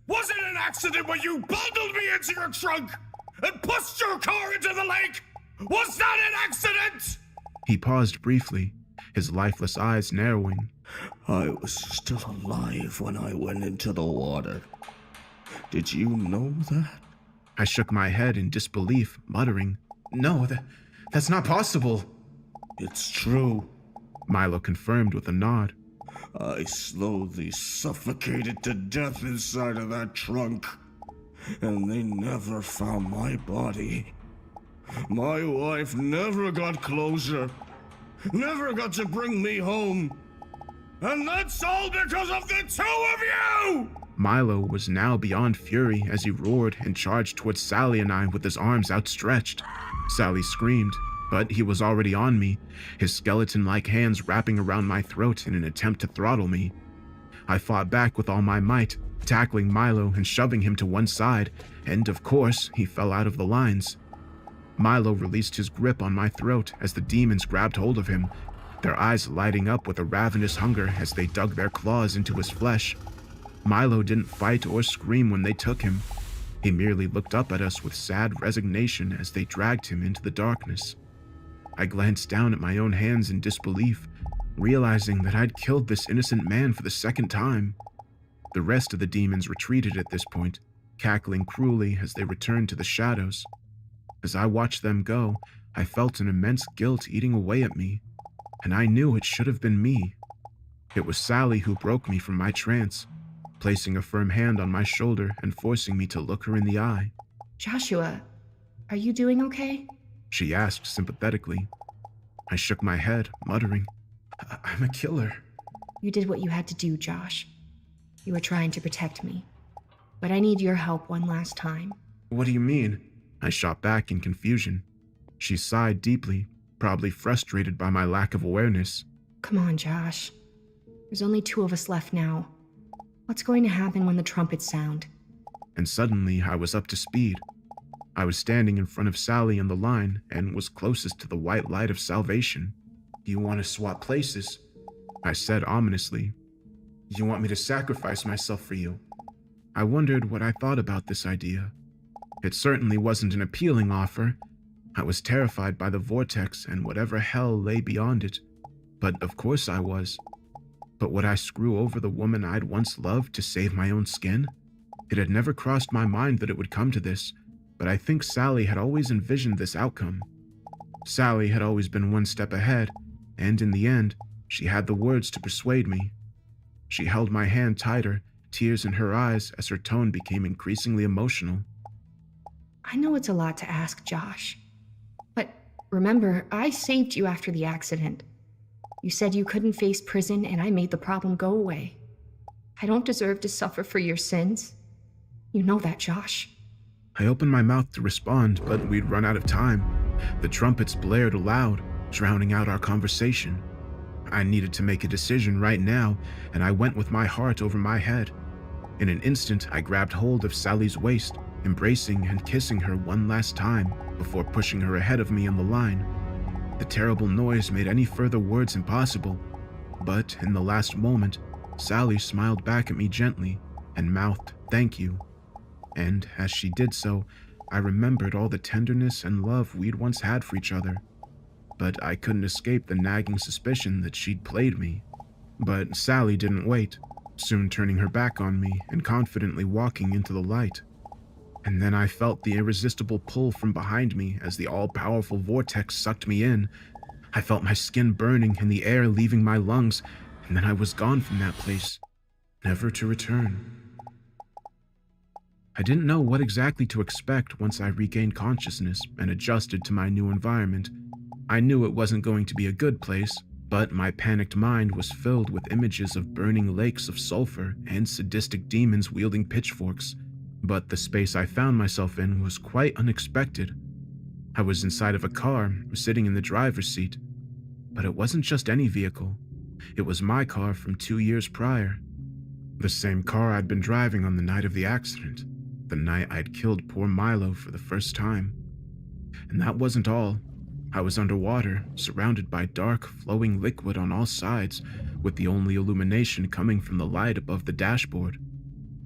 Speaker 2: Was it an accident when you bundled me into your trunk and pushed your car into the lake? Was that an accident?
Speaker 1: He paused briefly, his lifeless eyes narrowing.
Speaker 2: I was still alive when I went into the water. Did you know that?
Speaker 1: I shook my head in disbelief, muttering.
Speaker 3: No, that's not possible.
Speaker 2: It's true.
Speaker 1: Milo confirmed with a nod.
Speaker 2: I slowly suffocated to death inside of that trunk, and they never found my body. My wife never got closure, never got to bring me home, and that's all because of the 2 of you!
Speaker 1: Milo was now beyond fury as he roared and charged towards Sally and I with his arms outstretched. Sally screamed, but he was already on me, his skeleton-like hands wrapping around my throat in an attempt to throttle me. I fought back with all my might, tackling Milo and shoving him to one side, and of course, he fell out of the lines. Milo released his grip on my throat as the demons grabbed hold of him, their eyes lighting up with a ravenous hunger as they dug their claws into his flesh. Milo didn't fight or scream when they took him. He merely looked up at us with sad resignation as they dragged him into the darkness. I glanced down at my own hands in disbelief, realizing that I'd killed this innocent man for the 2nd time. The rest of the demons retreated at this point, cackling cruelly as they returned to the shadows. As I watched them go, I felt an immense guilt eating away at me, and I knew it should have been me. It was Sally who broke me from my trance, placing a firm hand on my shoulder and forcing me to look her in the eye.
Speaker 4: Joshua, are you doing okay?
Speaker 1: She asked sympathetically. I shook my head, muttering,
Speaker 3: I'm a killer.
Speaker 4: You did what you had to do, Josh. You were trying to protect me. But I need your help one last time.
Speaker 3: What do you mean?
Speaker 1: I shot back in confusion. She sighed deeply, probably frustrated by my lack of awareness.
Speaker 4: Come on, Josh. There's only 2 of us left now. What's going to happen when the trumpets sound?
Speaker 1: And suddenly I was up to speed. I was standing in front of Sally in the line and was closest to the white light of salvation.
Speaker 3: You want to swap places?
Speaker 1: I said ominously.
Speaker 3: You want me to sacrifice myself for you?
Speaker 1: I wondered what I thought about this idea. It certainly wasn't an appealing offer. I was terrified by the vortex and whatever hell lay beyond it. But of course I was. But would I screw over the woman I'd once loved to save my own skin? It had never crossed my mind that it would come to this, but I think Sally had always envisioned this outcome. Sally had always been one step ahead, and in the end, she had the words to persuade me. She held my hand tighter, tears in her eyes as her tone became increasingly emotional.
Speaker 4: I know it's a lot to ask, Josh. But remember, I saved you after the accident. You said you couldn't face prison, and I made the problem go away. I don't deserve to suffer for your sins. You know that, Josh.
Speaker 1: I opened my mouth to respond, but we'd run out of time. The trumpets blared aloud, drowning out our conversation. I needed to make a decision right now, and I went with my heart over my head. In an instant, I grabbed hold of Sally's waist, embracing and kissing her one last time before pushing her ahead of me on the line. The terrible noise made any further words impossible, but in the last moment, Sally smiled back at me gently and mouthed, "Thank you." And as she did so, I remembered all the tenderness and love we'd once had for each other. But I couldn't escape the nagging suspicion that she'd played me. But Sally didn't wait, soon turning her back on me and confidently walking into the light. And then I felt the irresistible pull from behind me as the all-powerful vortex sucked me in. I felt my skin burning and the air leaving my lungs, and then I was gone from that place, never to return. I didn't know what exactly to expect once I regained consciousness and adjusted to my new environment. I knew it wasn't going to be a good place, but my panicked mind was filled with images of burning lakes of sulfur and sadistic demons wielding pitchforks. But the space I found myself in was quite unexpected. I was inside of a car, sitting in the driver's seat. But it wasn't just any vehicle. It was my car from 2 years prior. The same car I'd been driving on the night of the accident, the night I'd killed poor Milo for the first time. And that wasn't all. I was underwater, surrounded by dark, flowing liquid on all sides, with the only illumination coming from the light above the dashboard.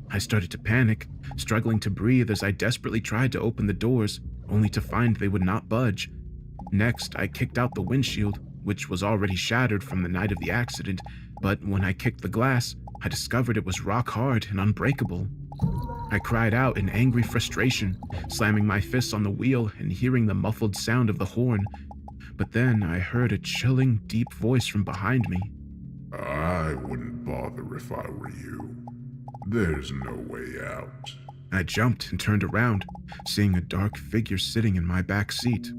Speaker 1: I started to panic, struggling to breathe as I desperately tried to open the doors, only to find they would not budge. Next, I kicked out the windshield, which was already shattered from the night of the accident, but when I kicked the glass, I discovered it was rock hard and unbreakable. I cried out in angry frustration, slamming my fists on the wheel and hearing the muffled sound of the horn. But then I heard a chilling, deep voice from behind me.
Speaker 6: I wouldn't bother if I were you. There's no way out.
Speaker 1: I jumped and turned around, seeing a dark figure sitting in my back seat.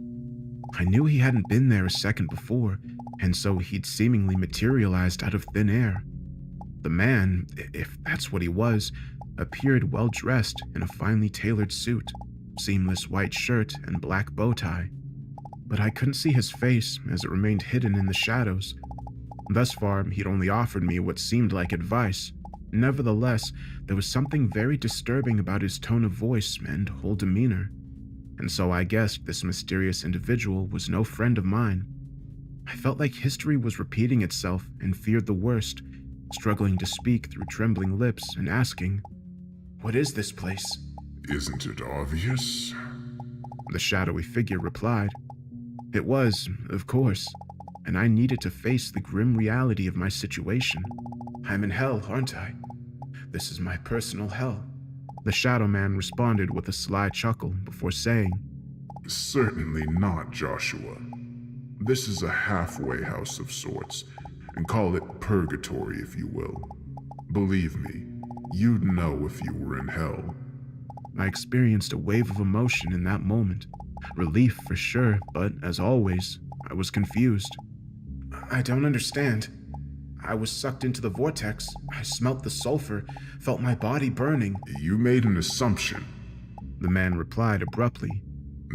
Speaker 1: I knew he hadn't been there a second before, and so he'd seemingly materialized out of thin air. The man, if that's what he was, appeared well-dressed in a finely tailored suit, seamless white shirt and black bow tie. But I couldn't see his face as it remained hidden in the shadows. Thus far, he'd only offered me what seemed like advice. Nevertheless, there was something very disturbing about his tone of voice and whole demeanor, and so I guessed this mysterious individual was no friend of mine. I felt like history was repeating itself and feared the worst, struggling to speak through trembling lips and asking, "What is this place?"
Speaker 6: Isn't it obvious?
Speaker 1: The shadowy figure replied. It was, of course, and I needed to face the grim reality of my situation. I'm in hell, aren't I? This is my personal hell. The Shadow Man responded with a sly chuckle before saying,
Speaker 6: Certainly not, Joshua. This is a halfway house of sorts, and call it purgatory if you will. Believe me, you'd know if you were in hell.
Speaker 1: I experienced a wave of emotion in that moment. Relief for sure, but as always, I was confused. I don't understand. I was sucked into the vortex. I smelt the sulfur, felt my body burning.
Speaker 6: You made an assumption.
Speaker 1: The man replied abruptly.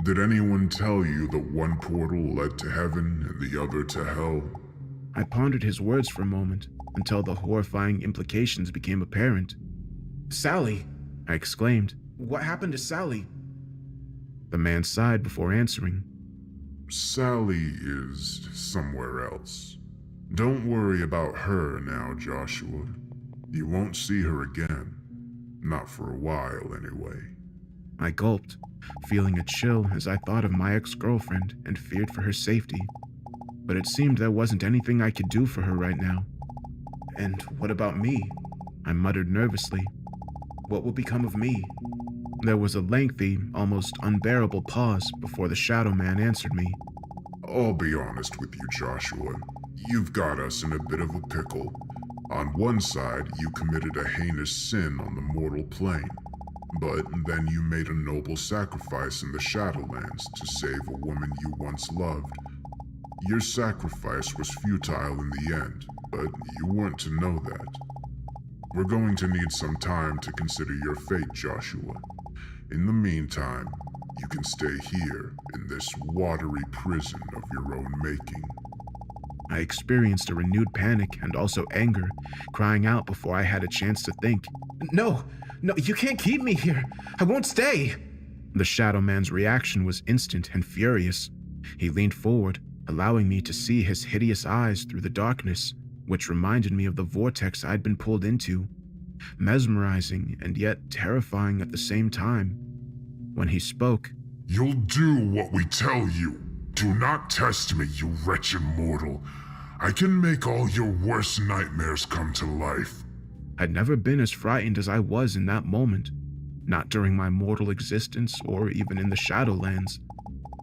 Speaker 6: Did anyone tell you that one portal led to heaven and the other to hell?
Speaker 1: I pondered his words for a moment, until the horrifying implications became apparent. Sally, I exclaimed. What happened to Sally? The man sighed before answering.
Speaker 6: Sally is somewhere else. Don't worry about her now, Joshua. You won't see her again. Not for a while, anyway.
Speaker 1: I gulped, feeling a chill as I thought of my ex-girlfriend and feared for her safety. But it seemed there wasn't anything I could do for her right now. And what about me? I muttered nervously. What will become of me? There was a lengthy, almost unbearable pause before the Shadow Man answered me.
Speaker 6: I'll be honest with you, Joshua. You've got us in a bit of a pickle. On one side, you committed a heinous sin on the mortal plane, but then you made a noble sacrifice in the Shadowlands to save a woman you once loved. Your sacrifice was futile in the end, but you weren't to know that. We're going to need some time to consider your fate, Joshua. In the meantime, you can stay here in this watery prison of your own making.
Speaker 1: I experienced a renewed panic and also anger, crying out before I had a chance to think.
Speaker 3: No, you can't keep me here. I won't stay.
Speaker 1: The Shadow Man's reaction was instant and furious. He leaned forward, allowing me to see his hideous eyes through the darkness, which reminded me of the vortex I'd been pulled into, mesmerizing and yet terrifying at the same time. When he spoke,
Speaker 6: You'll do what we tell you. Do not test me, you wretched mortal. I can make all your worst nightmares come to life.
Speaker 1: I'd never been as frightened as I was in that moment, not during my mortal existence or even in the Shadowlands.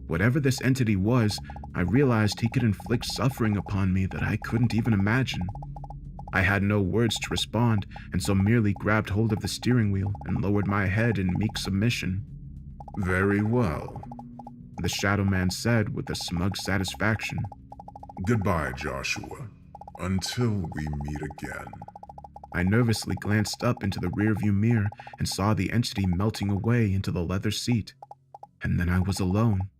Speaker 1: Whatever this entity was, I realized he could inflict suffering upon me that I couldn't even imagine. I had no words to respond, and so merely grabbed hold of the steering wheel and lowered my head in meek submission.
Speaker 6: Very well,
Speaker 1: The Shadow Man said with a smug satisfaction.
Speaker 6: Goodbye, Joshua. Until we meet again.
Speaker 1: I nervously glanced up into the rearview mirror and saw the entity melting away into the leather seat. And then I was alone.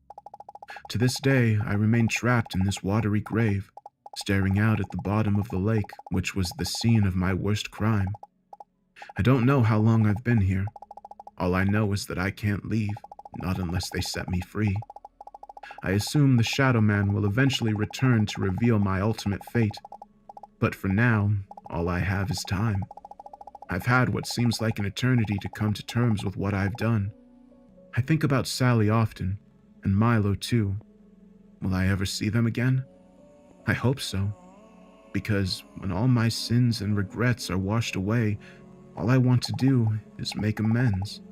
Speaker 1: To this day, I remain trapped in this watery grave, staring out at the bottom of the lake, which was the scene of my worst crime. I don't know how long I've been here. All I know is that I can't leave, not unless they set me free. I assume the Shadow Man will eventually return to reveal my ultimate fate. But for now, all I have is time. I've had what seems like an eternity to come to terms with what I've done. I think about Sally often, and Milo too. Will I ever see them again? I hope so. Because when all my sins and regrets are washed away, all I want to do is make amends.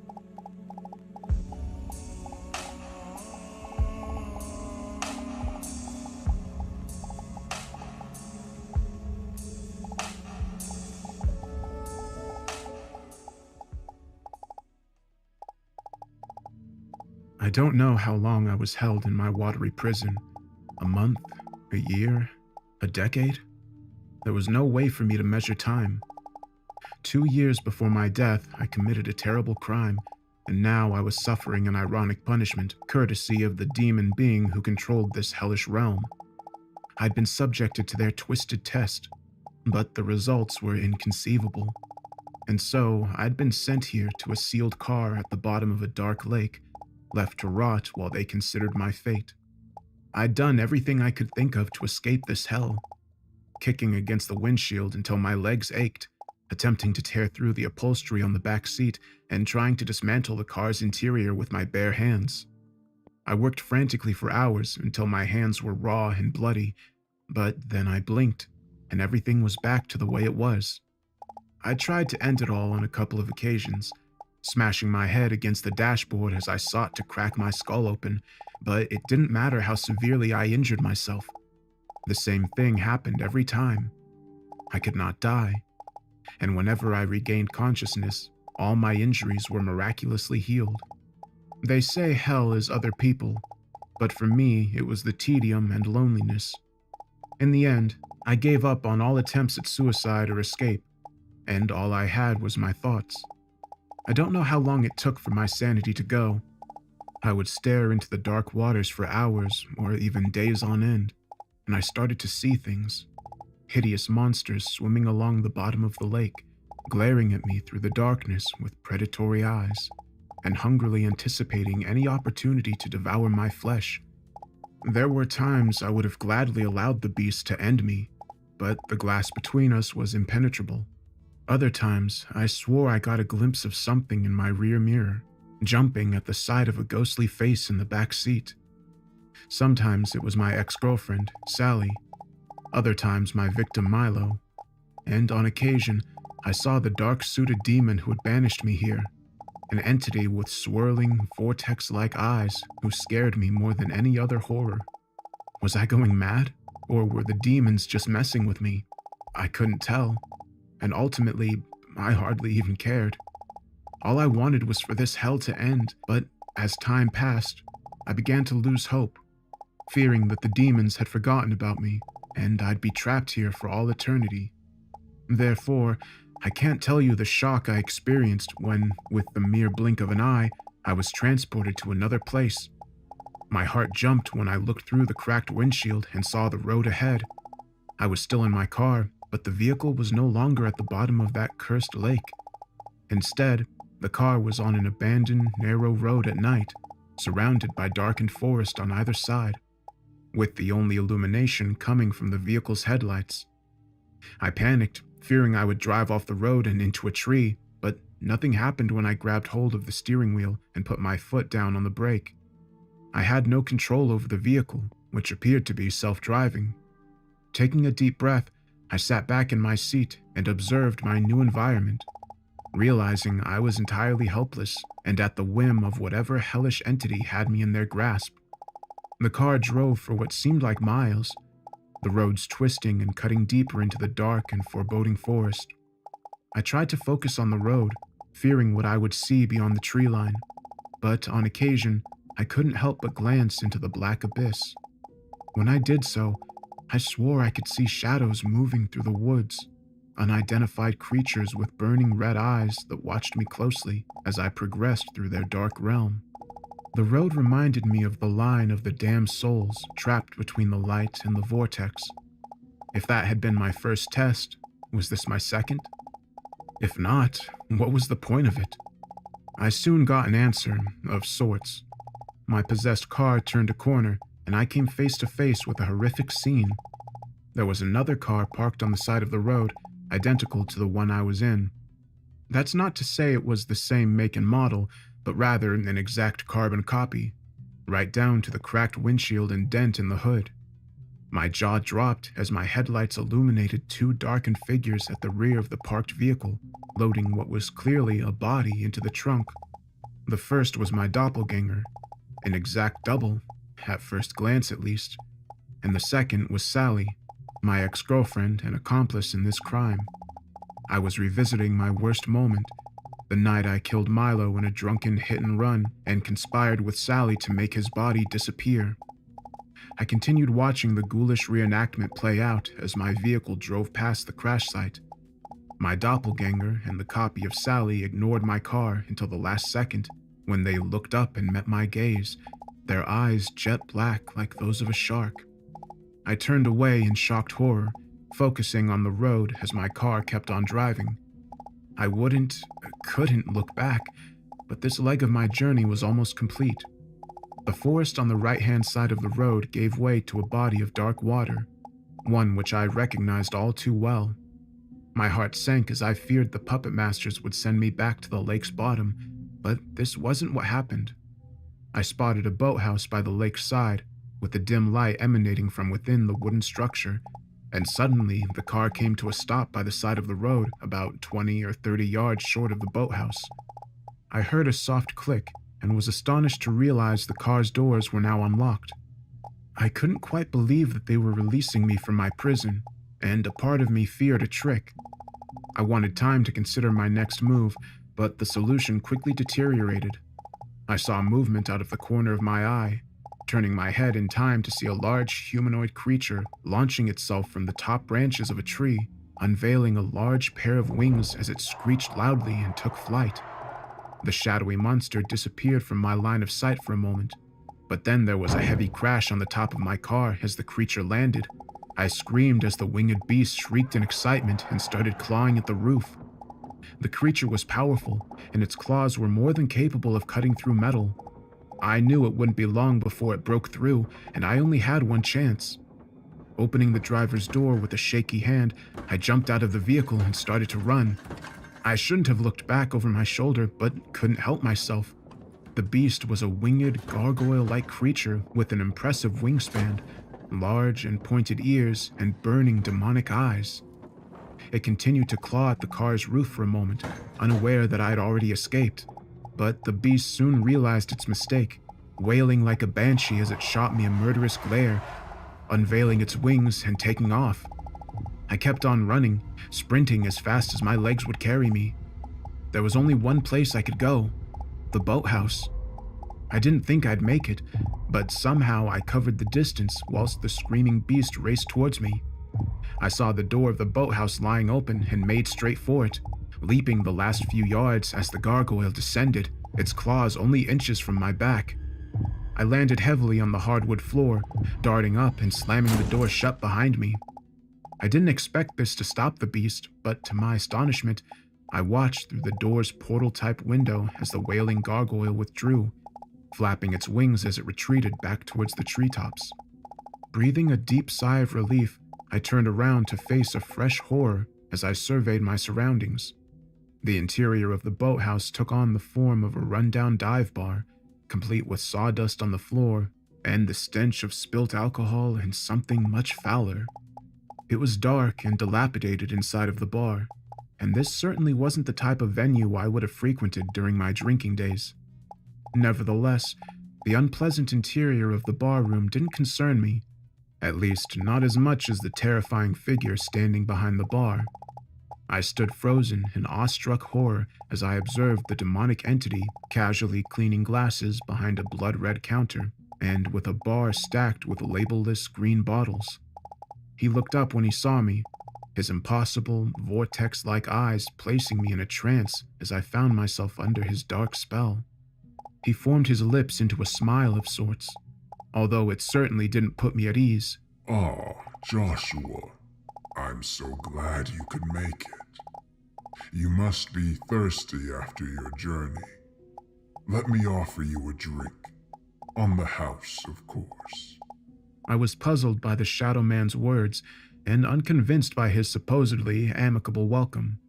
Speaker 1: I don't know how long I was held in my watery prison. A month? A year? A decade? There was no way for me to measure time. 2 years before my death, I committed a terrible crime, and now I was suffering an ironic punishment, courtesy of the demon being who controlled this hellish realm. I'd been subjected to their twisted test, but the results were inconceivable. And so, I'd been sent here to a sealed car at the bottom of a dark lake, left to rot while they considered my fate. I'd done everything I could think of to escape this hell, kicking against the windshield until my legs ached, attempting to tear through the upholstery on the back seat and trying to dismantle the car's interior with my bare hands. I worked frantically for hours until my hands were raw and bloody, but then I blinked, and everything was back to the way it was. I tried to end it all on a couple of occasions, smashing my head against the dashboard as I sought to crack my skull open, but it didn't matter how severely I injured myself. The same thing happened every time. I could not die, and whenever I regained consciousness, all my injuries were miraculously healed. They say hell is other people, but for me it was the tedium and loneliness. In the end, I gave up on all attempts at suicide or escape, and all I had was my thoughts. I don't know how long it took for my sanity to go. I would stare into the dark waters for hours or even days on end, and I started to see things. Hideous monsters swimming along the bottom of the lake, glaring at me through the darkness with predatory eyes, and hungrily anticipating any opportunity to devour my flesh. There were times I would have gladly allowed the beast to end me, but the glass between us was impenetrable. Other times, I swore I got a glimpse of something in my rear mirror, jumping at the sight of a ghostly face in the back seat. Sometimes it was my ex-girlfriend, Sally. Other times my victim, Milo. And on occasion, I saw the dark-suited demon who had banished me here. an entity with swirling, vortex-like eyes who scared me more than any other horror. Was I going mad? Or were the demons just messing with me? I couldn't tell, and ultimately, I hardly even cared. All I wanted was for this hell to end, but as time passed, I began to lose hope, fearing that the demons had forgotten about me, and I'd be trapped here for all eternity. Therefore, I can't tell you the shock I experienced when, with the mere blink of an eye, I was transported to another place. My heart jumped when I looked through the cracked windshield and saw the road ahead. I was still in my car, but the vehicle was no longer at the bottom of that cursed lake. Instead, the car was on an abandoned, narrow road at night, surrounded by darkened forest on either side, with the only illumination coming from the vehicle's headlights. I panicked, fearing I would drive off the road and into a tree, but nothing happened when I grabbed hold of the steering wheel and put my foot down on the brake. I had no control over the vehicle, which appeared to be self-driving. Taking a deep breath, I sat back in my seat and observed my new environment, realizing I was entirely helpless and at the whim of whatever hellish entity had me in their grasp. The car drove for what seemed like miles, the roads twisting and cutting deeper into the dark and foreboding forest. I tried to focus on the road, fearing what I would see beyond the tree line, but on occasion, I couldn't help but glance into the black abyss. When I did so, I swore I could see shadows moving through the woods, unidentified creatures with burning red eyes that watched me closely as I progressed through their dark realm. The road reminded me of the line of the damned souls trapped between the light and the vortex. If that had been my first test, was this my second? If not, what was the point of it? I soon got an answer, of sorts. My possessed car turned a corner, and I came face to face with a horrific scene. There was another car parked on the side of the road, identical to the one I was in. That's not to say it was the same make and model, but rather an exact carbon copy, right down to the cracked windshield and dent in the hood. My jaw dropped as my headlights illuminated two darkened figures at the rear of the parked vehicle, loading what was clearly a body into the trunk. The first was my doppelganger, an exact double, at first glance at least, and the second was Sally, my ex-girlfriend and accomplice in this crime. I was revisiting my worst moment, the night I killed Milo in a drunken hit-and-run and conspired with Sally to make his body disappear. I continued watching the ghoulish reenactment play out as my vehicle drove past the crash site. My doppelganger and the copy of Sally ignored my car until the last second, when they looked up and met my gaze, their eyes jet black like those of a shark. I turned away in shocked horror, focusing on the road as my car kept on driving. I couldn't look back, but this leg of my journey was almost complete. The forest on the right-hand side of the road gave way to a body of dark water, one which I recognized all too well. My heart sank as I feared the puppet masters would send me back to the lake's bottom, but this wasn't what happened. I spotted a boathouse by the lake's side, with a dim light emanating from within the wooden structure, and suddenly the car came to a stop by the side of the road about 20 or 30 yards short of the boathouse. I heard a soft click and was astonished to realize the car's doors were now unlocked. I couldn't quite believe that they were releasing me from my prison, and a part of me feared a trick. I wanted time to consider my next move, but the solution quickly deteriorated. I saw movement out of the corner of my eye, turning my head in time to see a large humanoid creature launching itself from the top branches of a tree, unveiling a large pair of wings as it screeched loudly and took flight. The shadowy monster disappeared from my line of sight for a moment, but then there was a heavy crash on the top of my car as the creature landed. I screamed as the winged beast shrieked in excitement and started clawing at the roof. The creature was powerful, and its claws were more than capable of cutting through metal. I knew it wouldn't be long before it broke through, and I only had one chance. Opening the driver's door with a shaky hand, I jumped out of the vehicle and started to run. I shouldn't have looked back over my shoulder, but couldn't help myself. The beast was a winged, gargoyle-like creature with an impressive wingspan, large and pointed ears, and burning demonic eyes. It continued to claw at the car's roof for a moment, unaware that I had already escaped. but the beast soon realized its mistake, wailing like a banshee as it shot me a murderous glare, unveiling its wings and taking off. I kept on running, sprinting as fast as my legs would carry me. There was only one place I could go, the boathouse. I didn't think I'd make it, but somehow I covered the distance whilst the screaming beast raced towards me. I saw the door of the boathouse lying open and made straight for it, leaping the last few yards as the gargoyle descended, its claws only inches from my back. I landed heavily on the hardwood floor, darting up and slamming the door shut behind me. I didn't expect this to stop the beast, but to my astonishment, I watched through the door's portal-type window as the wailing gargoyle withdrew, flapping its wings as it retreated back towards the treetops. Breathing a deep sigh of relief, I turned around to face a fresh horror as I surveyed my surroundings. The interior of the boathouse took on the form of a rundown dive bar, complete with sawdust on the floor and the stench of spilt alcohol and something much fouler. It was dark and dilapidated inside of the bar, and this certainly wasn't the type of venue I would have frequented during my drinking days. Nevertheless, the unpleasant interior of the bar room didn't concern me, at least not as much as the terrifying figure standing behind the bar. I stood frozen in awestruck horror as I observed the demonic entity casually cleaning glasses behind a blood-red counter and with a bar stacked with label-less green bottles. He looked up when he saw me, his impossible, vortex-like eyes placing me in a trance as I found myself under his dark spell. He formed his lips into a smile of sorts, although it certainly didn't put me at ease.
Speaker 6: Ah, Joshua, I'm so glad you could make it. You must be thirsty after your journey. Let me offer you a drink. On the house, of course.
Speaker 1: I was puzzled by the Shadow Man's words and unconvinced by his supposedly amicable welcome.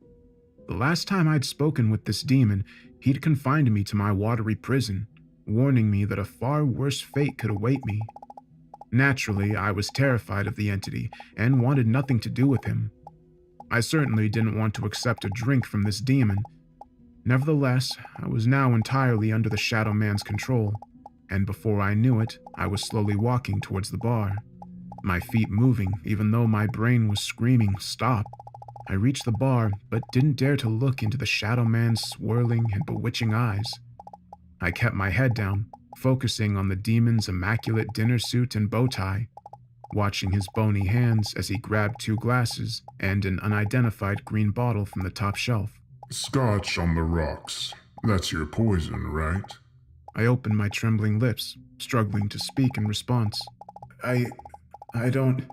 Speaker 1: The last time I'd spoken with this demon, he'd confined me to my watery prison, warning me that a far worse fate could await me. Naturally, I was terrified of the entity and wanted nothing to do with him. I certainly didn't want to accept a drink from this demon. Nevertheless, I was now entirely under the Shadow Man's control, and before I knew it, I was slowly walking towards the bar, my feet moving even though my brain was screaming, "Stop!" I reached the bar, but didn't dare to look into the Shadow Man's swirling and bewitching eyes. I kept my head down, focusing on the demon's immaculate dinner suit and bow tie, watching his bony hands as he grabbed 2 glasses and an unidentified green bottle from the top shelf.
Speaker 6: Scotch on the rocks. That's your poison, right?
Speaker 1: I opened my trembling lips, struggling to speak in response.
Speaker 3: I don't...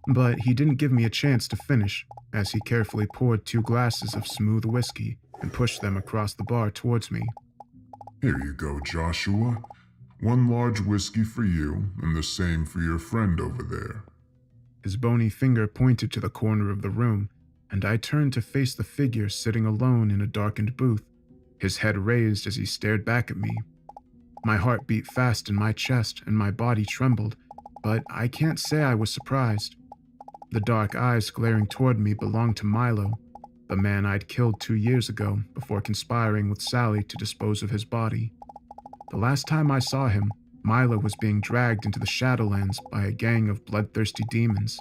Speaker 1: But he didn't give me a chance to finish, as he carefully poured 2 glasses of smooth whiskey and pushed them across the bar towards me.
Speaker 6: Here you go, Joshua. 1 large whiskey for you, and the same for your friend over there.
Speaker 1: His bony finger pointed to the corner of the room, and I turned to face the figure sitting alone in a darkened booth, his head raised as he stared back at me. My heart beat fast in my chest and my body trembled, but I can't say I was surprised. The dark eyes glaring toward me belonged to Milo, the man I'd killed 2 years ago before conspiring with Sally to dispose of his body. The last time I saw him, Milo was being dragged into the Shadowlands by a gang of bloodthirsty demons.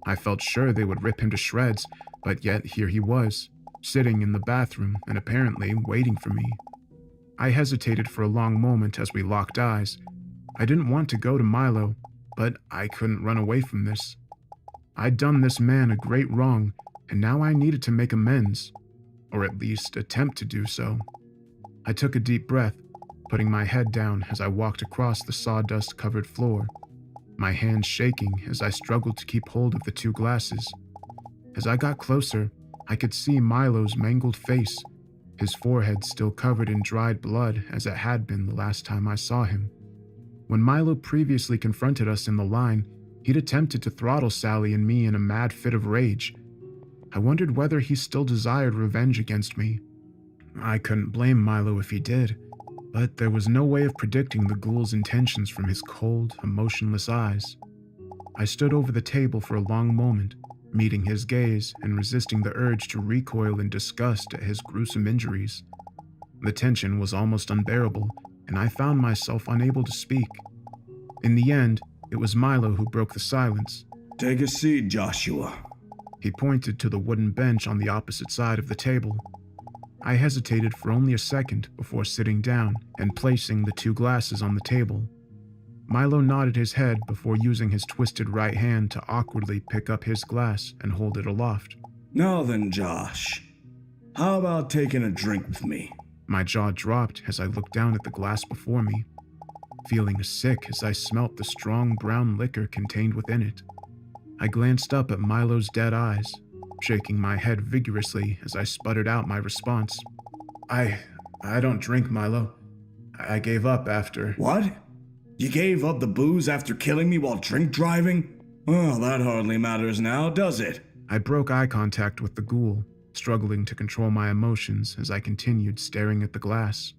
Speaker 1: I felt sure they would rip him to shreds, but yet here he was, sitting in the bathroom and apparently waiting for me. I hesitated for a long moment as we locked eyes. I didn't want to go to Milo, but I couldn't run away from this. I'd done this man a great wrong, and now I needed to make amends, or at least attempt to do so. I took a deep breath, putting my head down as I walked across the sawdust-covered floor, my hands shaking as I struggled to keep hold of the 2 glasses. As I got closer, I could see Milo's mangled face, his forehead still covered in dried blood as it had been the last time I saw him. When Milo previously confronted us in the line, he'd attempted to throttle Sally and me in a mad fit of rage. I wondered whether he still desired revenge against me. I couldn't blame Milo if he did, but there was no way of predicting the ghoul's intentions from his cold, emotionless eyes. I stood over the table for a long moment, meeting his gaze and resisting the urge to recoil in disgust at his gruesome injuries. The tension was almost unbearable, and I found myself unable to speak. In the end, it was Milo who broke the silence.
Speaker 2: Take a seat, Joshua.
Speaker 1: He pointed to the wooden bench on the opposite side of the table. I hesitated for only a second before sitting down and placing the 2 glasses on the table. Milo nodded his head before using his twisted right hand to awkwardly pick up his glass and hold it aloft.
Speaker 2: Now then, Josh, how about taking a drink with me?
Speaker 1: My jaw dropped as I looked down at the glass before me, feeling sick as I smelt the strong brown liquor contained within it. I glanced up at Milo's dead eyes, shaking my head vigorously as I sputtered out my response.
Speaker 3: I don't drink, Milo. I gave up after.
Speaker 2: What? You gave up the booze after killing me while drink driving? Well, that hardly matters now, does it?
Speaker 1: I broke eye contact with the ghoul, struggling to control my emotions as I continued staring at the glass.